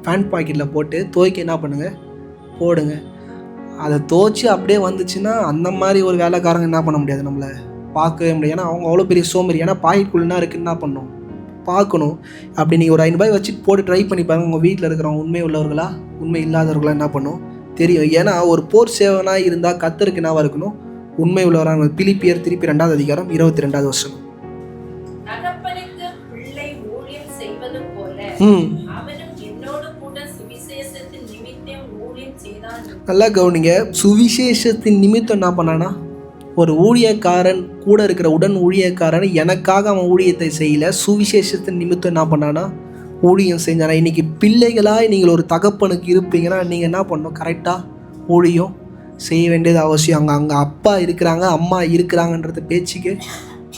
பேண்ட் பாக்கெட்டில் போட்டு துவைக்க என்ன பண்ணுங்கள், போடுங்க. அதை துவைச்சி அப்படியே வந்துச்சுன்னா அந்த மாதிரி ஒரு வேலைக்காரங்க என்ன பண்ண முடியாது, நம்மளை பார்க்கவே முடியாது. ஏன்னா அவங்க அவ்வளோ பெரிய சோம்பேறி. ஏன்னா பாக்கெட்டுக்குள்ளே இருக்குன்னு என்ன பண்ணணும், பார்க்கணும். அப்படி நீங்கள் ஒரு 500 ரூபாய் வச்சு போட்டு ட்ரை பண்ணி பாருங்கள், உங்கள் வீட்டில் இருக்கிறவங்க உண்மை உள்ளவர்களா உண்மை இல்லாதவர்களா என்ன பண்ணும் தெரியும். ஏன்னா ஒரு போர் சேவனாக இருந்தால் கர்த்தருக்கு என்னவாக இருக்கணும், உண்மை உள்ளவராக. பிலிப்பியர் 2ஆம் அதிகாரம் 22ஆவது வசனம். தகப்பனுக்கு பிள்ளை ஊழியம் செய்வது போல அவனும் என்னோடு கூட சுவிசேஷத்தின் நிமித்தம் ஊழியம் செய்தான். நல்லா கவனிங்க, சுவிசேஷத்தின் நிமித்தம் என்ன பண்ணானா, ஒரு ஊழியக்காரன் கூட இருக்கிற உடன் ஊழியக்காரன் எனக்காக அவன் ஊழியத்தை செய்யல, சுவிசேஷத்தின் நிமித்தம் என்ன பண்ணானா ஊழியம் செஞ்சானா. இன்னைக்கு பிள்ளைகளாக நீங்கள் ஒரு தகப்பனுக்கு இருப்பீங்கன்னா நீங்கள் என்ன பண்ணணும், கரெக்டாக ஊழியம் செய்ய வேண்டியது அவசியம். அங்கே அப்பா இருக்கிறாங்க அம்மா இருக்கிறாங்கன்றது பேச்சுக்கு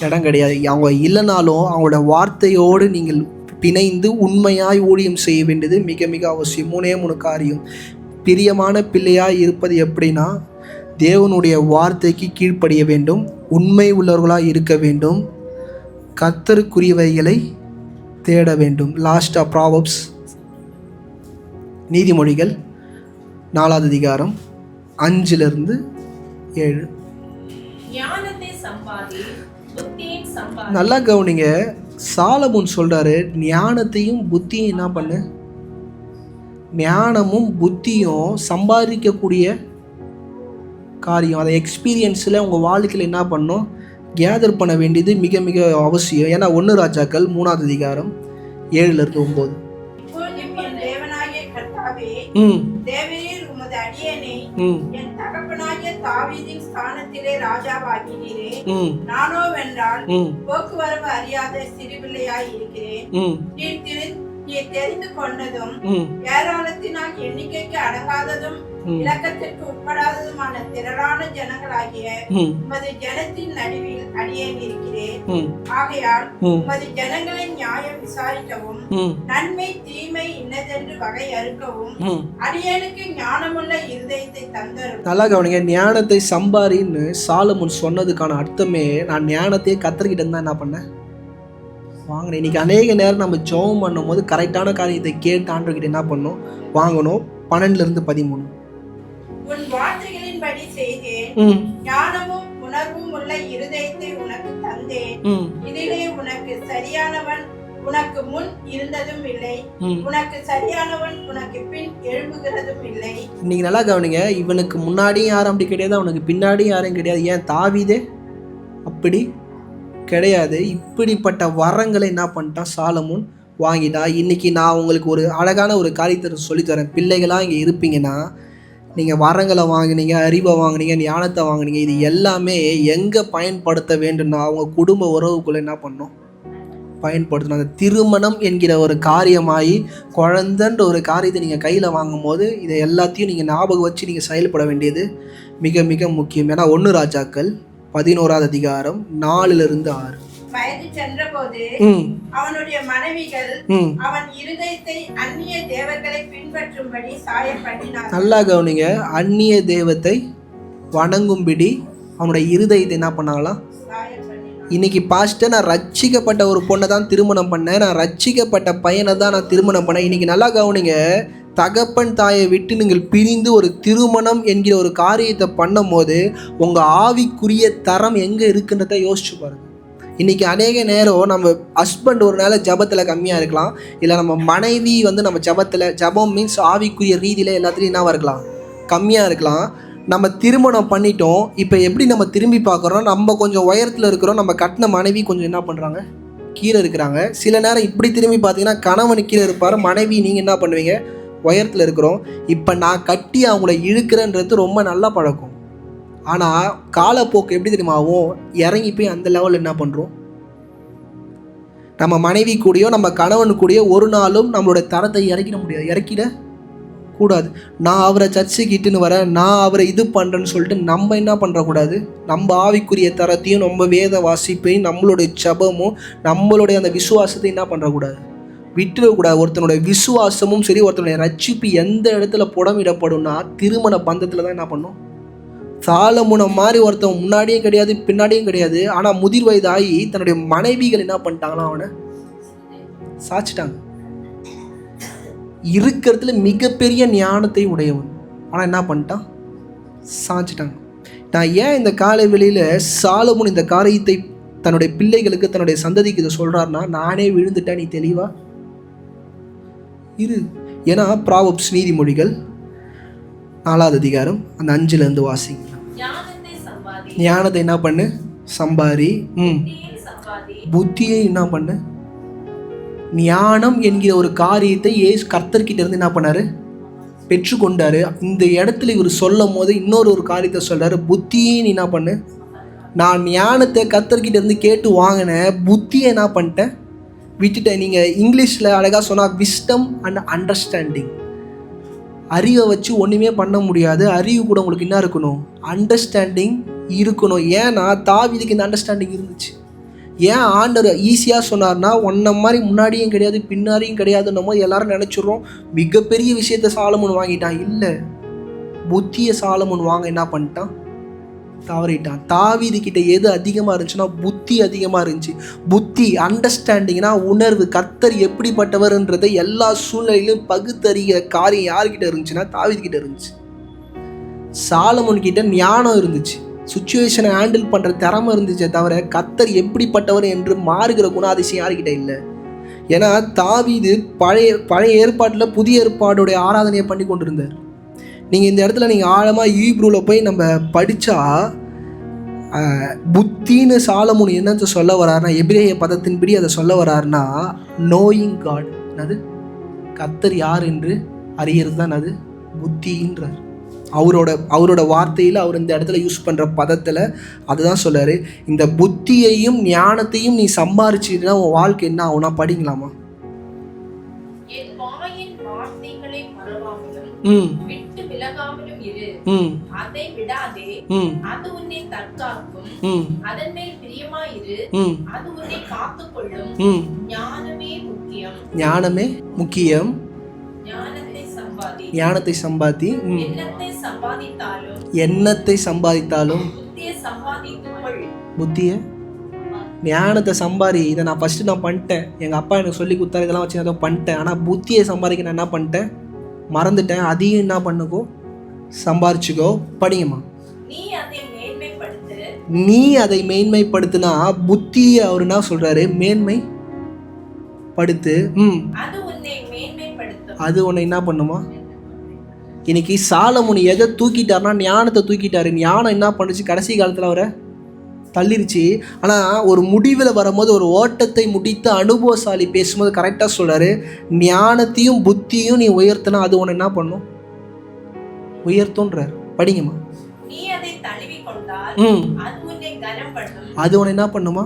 இடம் கிடையாது. அவங்க இல்லைனாலும் அவங்களோட வார்த்தையோடு நீங்கள் பிணைந்து உண்மையாய் ஊழியம் செய்ய வேண்டியது மிக மிக அவசியம். 3 காரியம். பிரியமான பிள்ளையாய் இருப்பது எப்படின்னா, தேவனுடைய வார்த்தைக்கு கீழ்ப்படிய வேண்டும், உண்மை உள்ளவர்களாக இருக்க வேண்டும், கர்த்தருக்குரியவைகளை தேட வேண்டும். லாஸ்ட் ஆஃப் ப்ராவர்ப்ஸ், நீதிமொழிகள் 4ஆவது அதிகாரம் 5-7. நல்லா கவனிங்க, சாலமோன் சொல்றாரு, ஞானத்தையும் புத்தியும் என்ன பண்ணு, ஞானமும் புத்தியும் சம்பாதிக்கக்கூடிய காரியம். அதை எக்ஸ்பீரியன்ஸில் உங்கள் வாழ்க்கையில் என்ன பண்ணணும், கேதர் பண்ண வேண்டியது மிக மிக அவசியம். ஏன்னா 1 ராஜாக்கள் 3ஆவது அதிகாரம் 7-9. என் தகப்பனாகிய தாவீதின் ஸ்தானத்திலே ராஜாவாகினீரே, நானோவென்றால் போக்குவரவு அறியாத சிறுபிள்ளையாய் இருக்கிறேன். நீர் தெரிந்து கொண்டதும் ஏராளத்தினால் எண்ணிக்கைக்கு அடங்காததும் இலக்கத்திற்கு உட்படாததுமான திரளான ஜனங்களாகிய உமது ஜனத்தின் நடுவில் அடியேன் இருக்கிறேன். ஆகையால் உமது ஜனங்களின் நியாயம் விசாரிக்கவும் நன்மை தீமை இன்னதென்று வகை அறுக்கவும் அடியேனுக்கு ஞானமுள்ள இருதயத்தை தந்தரும். நல்லா கவனிங்க, ஞானத்தை சம்பாரின்னு சாலமோன் சொன்னதுக்கான அர்த்தமே, நான் ஞானத்தையே கர்த்தர்கிட்ட இருந்தா என்ன பண்ணேன், வாங்கினேன். இன்னைக்கு அநேக நேரம் நம்ம ஜெபம் பண்ணும் போது கரெக்டான காரியத்தை கேட்டு ஆண்டவர்கிட்ட என்ன பண்ணணும், வாங்கணும். 12-13. உன் வார்த்தைகளின்படி செய்தேன், ஞானமும் உணர்வும் உள்ள இருதயத்தை உனக்கு தந்தேன். இதிலே உனக்கு சரியானவன் உனக்கு முன் இருந்ததும் இல்லை, உனக்கு சரியானவன் உனக்கு பின் எழும்புகிறதும் இல்லை. இன்னைக்கு நல்லா கவனிங்க, இவனுக்கு முன்னாடியும் யாரும் அப்படி கிடையாது, அவனுக்கு பின்னாடியும் யாரும் கிடையாது. ஏன் தாவீதே அப்படி கிடையாது. இப்படிப்பட்ட வரங்களை என்ன பண்ணிட்டான் சாலமோன் வாங்கிட்டா. இன்றைக்கி நான் உங்களுக்கு ஒரு அழகான ஒரு காரியத்தை சொல்லித்தரேன். பிள்ளைகளாக இங்கே இருப்பீங்கன்னா, நீங்கள் வரங்களை வாங்கினீங்க, அறிவை வாங்கினீங்க, ஞானத்தை வாங்கினீங்க, இது எல்லாமே எங்கே பயன்படுத்த வேண்டும்னா அவங்க குடும்ப உறவுக்குள்ளே என்ன பண்ணணும், பயன்படுத்தணும். அந்த திருமணம் என்கிற ஒரு காரியமாகி குழந்தைன்ற ஒரு காரியத்தை நீங்கள் கையில் வாங்கும் போது இதை எல்லாத்தையும் நீங்கள் ஞாபகம் வச்சு நீங்கள் செயல்பட வேண்டியது மிக மிக முக்கியம். ஏன்னா 1 ராஜாக்கள் 11ஆவது அதிகாரம் 4-6. வயது சென்றபோது அவனுடைய மனைவிகள் அவன் இருதயத்தை அந்நிய தேவர்களை பின்பற்றும்படி சாயம் பண்ணினார். நல்லா கவனிங்க, அந்நிய தேவத்தை வணங்கும்படி அவனுடைய இருதயத்தை என்ன பண்ணாங்களாம்? இன்னைக்கு பாஸ்டர், நான் ரட்சிக்கப்பட்ட ஒரு பொண்ணை தான் திருமணம் பண்ணேன், நான் ரட்சிக்கப்பட்ட பையனை தான் நான் திருமணம் பண்ணேன். இன்னைக்கு நல்லா கவனிங்க, தகப்பன் தாயை விட்டு நீங்கள் பிரிந்து ஒரு திருமணம் என்கிற ஒரு காரியத்தை பண்ணும் போது உங்கள் ஆவிக்குரிய தரம் எங்கே இருக்குன்றத யோசிச்சு பாருங்க. இன்றைக்கி அநேக நேரம் நம்ம ஹஸ்பண்ட் ஒரு நாள் ஜபத்தில் கம்மியாக இருக்கலாம், இல்லை நம்ம மனைவி நம்ம ஜபம் மீன்ஸ் ஆவிக்குரிய ரீதியில் எல்லாத்துலேயும் என்னவாக இருக்கலாம், கம்மியாக இருக்கலாம். நம்ம திருமணம் பண்ணிட்டோம், இப்போ எப்படி நம்ம திரும்பி பார்க்குறோம், நம்ம கொஞ்சம் உயரத்தில் இருக்கிறோம், நம்ம கட்டின மனைவி கொஞ்சம் என்ன பண்ணுறாங்க, கீழே இருக்கிறாங்க. சில நேரம் இப்படி திரும்பி பார்த்தீங்கன்னா கணவன் கீழே இருப்பார், மனைவி நீங்கள் என்ன பண்ணுவீங்க, உயரத்தில் இருக்கிறோம். இப்போ நான் கட்டி அவங்கள இழுக்கிறேன்றது ரொம்ப நல்லா பழக்கம். ஆனால் காலப்போக்கு எப்படி தெரியுமாவும், இறங்கி போய் அந்த லெவலில் என்ன பண்ணுறோம், நம்ம மனைவி கூடயோ நம்ம கணவன் கூடயோ ஒரு நாளும் நம்மளோட தரத்தை இறக்கிட கூடாது. நான் அவரை சர்ச்சுக்கு இட்டுன்னு வரேன், நான் அவரை இது பண்ணுறேன்னு சொல்லிட்டு நம்ம என்ன பண்ணுறக்கூடாது, நம்ம ஆவிக்குரிய தரத்தையும் நம்ம வேத வாசிப்பையும் நம்மளுடைய ஜபமும் நம்மளுடைய அந்த விசுவாசத்தையும் என்ன பண்ணுறக்கூடாது, விட்டுடக்கூடாது. ஒருத்தனுடைய விசுவாசமும் சரி, ஒருத்தனுடைய ரட்சிப்பு எந்த இடத்துல புடமிடப்படும்னா திருமண பந்தத்தில் தான் என்ன பண்ணும். சாலமோனை மாதிரி ஒருத்தன் முன்னாடியும் கிடையாது பின்னாடியும் கிடையாது, ஆனால் முதிர் வயதாகி தன்னுடைய மனைவிகள் என்ன பண்ணிட்டாங்கன்னா அவனை சாச்சிட்டாங்க. இருக்கிறதுல மிகப்பெரிய ஞானத்தை உடையவன், ஆனால் என்ன பண்ணிட்டான், சாச்சிட்டாங்க. நான் ஏன் இந்த காலை வெளியில் சாலமோன் இந்த காரியத்தை தன்னுடைய பிள்ளைகளுக்கு தன்னுடைய சந்ததிக்கு இதை சொல்கிறாருன்னா, நானே விழுந்துட்டேன், நீ தெளிவா இரு. ஏன்னா ப்ராவப்ஸ் நீதிமொழிகள் 4வது அதிகாரம் அந்த 5லேருந்து வாசிங்க. ஞானத்தை என்ன பண்ணு, சம்பாரி. புத்தியை என்ன பண்ணு. ஞானம் என்கிற ஒரு காரியத்தை கர்த்தர்கிட்ட இருந்து என்ன பண்ணாரு, பெற்றுக்கொண்டாரு. இந்த இடத்துல இவர் சொல்லும் போது ஒரு காரியத்தை சொல்றாரு, புத்தியை நீ என்ன பண்ணு. நான் ஞானத்தை கர்த்தர்கிட்ட இருந்து கேட்டு வாங்கினேன், புத்தியை என்ன பண்ணிட்டேன், விட்டுட்டேன். நீங்கள் இங்கிலீஷில் அழகாக சொன்னால் விஸ்டம் அண்ட் அண்டர்ஸ்டாண்டிங். அறிவை வச்சு ஒன்றுமே பண்ண முடியாது, அறிவு கூட உங்களுக்கு என்ன இருக்கணும், அண்டர்ஸ்டாண்டிங் இருக்கணும். ஏன்னா தாவீதுக்கு இந்த அண்டர்ஸ்டாண்டிங் இருந்துச்சு. ஏன் ஆண்டவர் ஈஸியாக சொன்னார்னா, ஒன்றை மாதிரி முன்னாடியும் கிடையாது பின்னாடியும் கிடையாதுன்னும் போது எல்லாரும் நினச்சிட்றோம் மிகப்பெரிய விஷயத்த சாலமோன் வாங்கிட்டான். இல்லை, புத்தியை சாலமோன் வாங்க என்ன பண்ணிட்டான், தவறிட்டான். தாவீது கிட்ட எது அதிகமாக இருந்துச்சுன்னா புத்தி அதிகமாக இருந்துச்சு. புத்தி அண்டர்ஸ்டாண்டிங்னா உணர்வு, கர்த்தர் எப்படிப்பட்டவர்ன்றதை எல்லா சூழ்நிலையிலும் பகுத்தறிகிற காரியம் யார்கிட்ட இருந்துச்சுன்னா தாவீது கிட்ட இருந்துச்சு. சாலமோன் கிட்ட ஞானம் இருந்துச்சு, சுச்சுவேஷனை ஹேண்டில் பண்ணுற திறமை இருந்துச்சே தவிர கர்த்தர் எப்படிப்பட்டவர் என்று மாறுகிற குணாதிசயம் யார்கிட்ட இல்லை. ஏன்னா தாவீது பழைய ஏற்பாட்டில் புதிய ஏற்பாடுடைய ஆராதனையை பண்ணி கொண்டிருந்தார். நீங்கள் இந்த இடத்துல நீங்கள் ஆழமாக ஹீப்ரூவில் போய் நம்ம படித்தா புத்தின்னு சாலமோன் என்னன்னு சொல்ல வர்றாருன்னா, எபிரேய பதத்தின்படி அதை சொல்ல வர்றாருன்னா, நோயிங் காட், அது கர்த்தர் யார் என்று அறியறது தான் அது புத்தின்றார். அவரோட வார்த்தையில் அவர் இந்த இடத்துல யூஸ் பண்ணுற பதத்தில் அதுதான் சொல்கிறாரு. இந்த புத்தியையும் ஞானத்தையும் நீ சம்பாரிச்சுன்னா உன் வாழ்க்கை என்ன ஆகும்னா, படிங்களாமா, விலகாமலும் இரு, அதை விடாதே, அது உன்னை தற்காக்கும், அதன் மேல் பிரியமாயிரு, அது உன்னை காத்துக்கொள்ளும். ஞானமே முக்கியம், ஞானமே முக்கியம், ஞானத்தை சம்பாதி, எண்ணத்தை சம்பாதித்தாலும் புத்திய ஞானத்தை சம்பாதி. இதை நான் ஃபஸ்ட்டு நான் பண்ணிட்டேன், எங்கள் அப்பா எனக்கு சொல்லி கொடுத்தாரு, இதெல்லாம் வச்சு நான் பண்ணிட்டேன். ஆனால் புத்தியை சம்பாதிக்க நான் என்ன பண்ணிட்டேன், மறந்துட்டேன். அதையும் என்ன பண்ணுக்கோ, சம்பாரிச்சுக்கோ. படிங்கம்மா. நீ அதை மேன்மைப்படுத்தினா புத்தியை அவர் என்ன சொல்றாரு, மேன்மைப்படுத்து. அது உன்னை என்ன பண்ணுமா. இன்னைக்கு சாலமோன் எதை தூக்கிட்டாருன்னா ஞானத்தை தூக்கிட்டாரு. ஞானம் என்ன பண்ணுச்சு, கடைசி காலத்தில் அவரை தள்ளிருச்சு. ஆனால் ஒரு முடிவில் வரும்போது, ஒரு ஓட்டத்தை முடித்து அனுபவசாலி பேசும்போது கரெக்டாக சொல்கிறாரு, ஞானத்தையும் புத்தியும் நீ உயர்த்தினா அது உன்னை என்ன பண்ணும், உயர்த்துன்றார். படிங்கம்மா. அது உன்னை என்ன பண்ணுமா,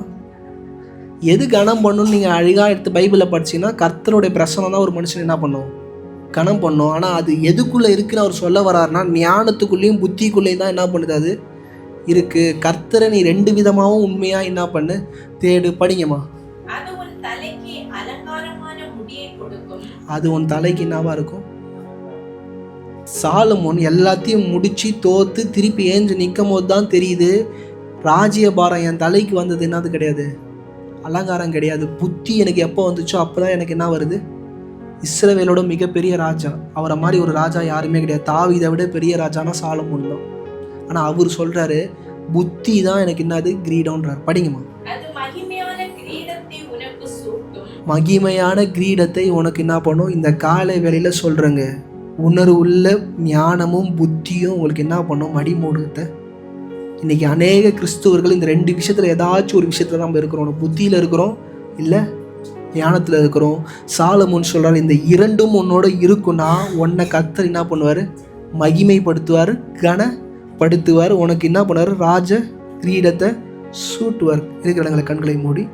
எது கனம் பண்ணுன்னு நீங்கள் அழகாக எடுத்து பைபிளில் படிச்சிங்கன்னா, கர்த்தருடைய பிரசனம் தான் ஒரு மனுஷன் என்ன பண்ணும், கனம் பண்ணும். ஆனால் அது எதுக்குள்ளே இருக்குன்னு அவர் சொல்ல வர்றாருன்னா, ஞானத்துக்குள்ளேயும் புத்திக்குள்ளேயும் தான் என்ன பண்ணுது, அது இருக்குது. கர்த்தரை நீ 2 விதமாகவும் உண்மையாக என்ன பண்ணு, தேடு. படிங்கம்மா. அது உன் தலைக்கு அலங்காரமான முடியை கொடுக்கும். அது உன் தலைக்கு என்னவா இருக்கும்? சாலமோன் எல்லாத்தையும் முடிச்சு தோத்து திருப்பி ஏஞ்சு நிற்கும் போது தான் தெரியுது, ராஜ்யபாரம் என் தலைக்கு வந்தது என்னது கிடையாது, அலங்காரம் கிடையாது. புத்தி எனக்கு எப்போ வந்துச்சோ அப்போ தான் எனக்கு என்ன வருது, இஸ்ரவேலோட மிகப்பெரிய ராஜா, அவரை மாதிரி ஒரு ராஜா யாருமே கிடையாது. தாவீதை விட பெரிய ராஜானா சாலமோன் தான். ஆனால் அவர் சொல்கிறாரு, புத்தி தான் எனக்கு என்னது கிரீடம்ன்றார். படிங்கம்மா. அது மகிமையான கிரீடத்தை உனக்கு சூட்டும். மகிமையான கிரீடத்தை உனக்கு என்ன பண்ணும், இந்த காலை வேளையில் சொல்கிறேங்க, உணர்வு உள்ள ஞானமும் புத்தியும் உங்களுக்கு என்ன பண்ணும், மடிமூடத்தை. இன்றைக்கி அநேக கிறிஸ்துவர்கள் இந்த 2 விஷயத்தில் ஏதாச்சும் ஒரு விஷயத்தில் நம்ம இருக்கிறோம். புத்தியில் இருக்கிறோம், இல்லை ஞானத்தில் இருக்கிறோம். சாலமோன் சொல்கிறார், இந்த 2ம் உன்னோட இருக்குன்னா உன்னை கர்த்தர் என்ன பண்ணுவார், மகிமைப்படுத்துவார், கனப்படுத்துவார், உனக்கு என்ன பண்ணுவார், ராஜ கிரீடத்தை சூட்டுவார். இருக்கிற கண்களை மூடி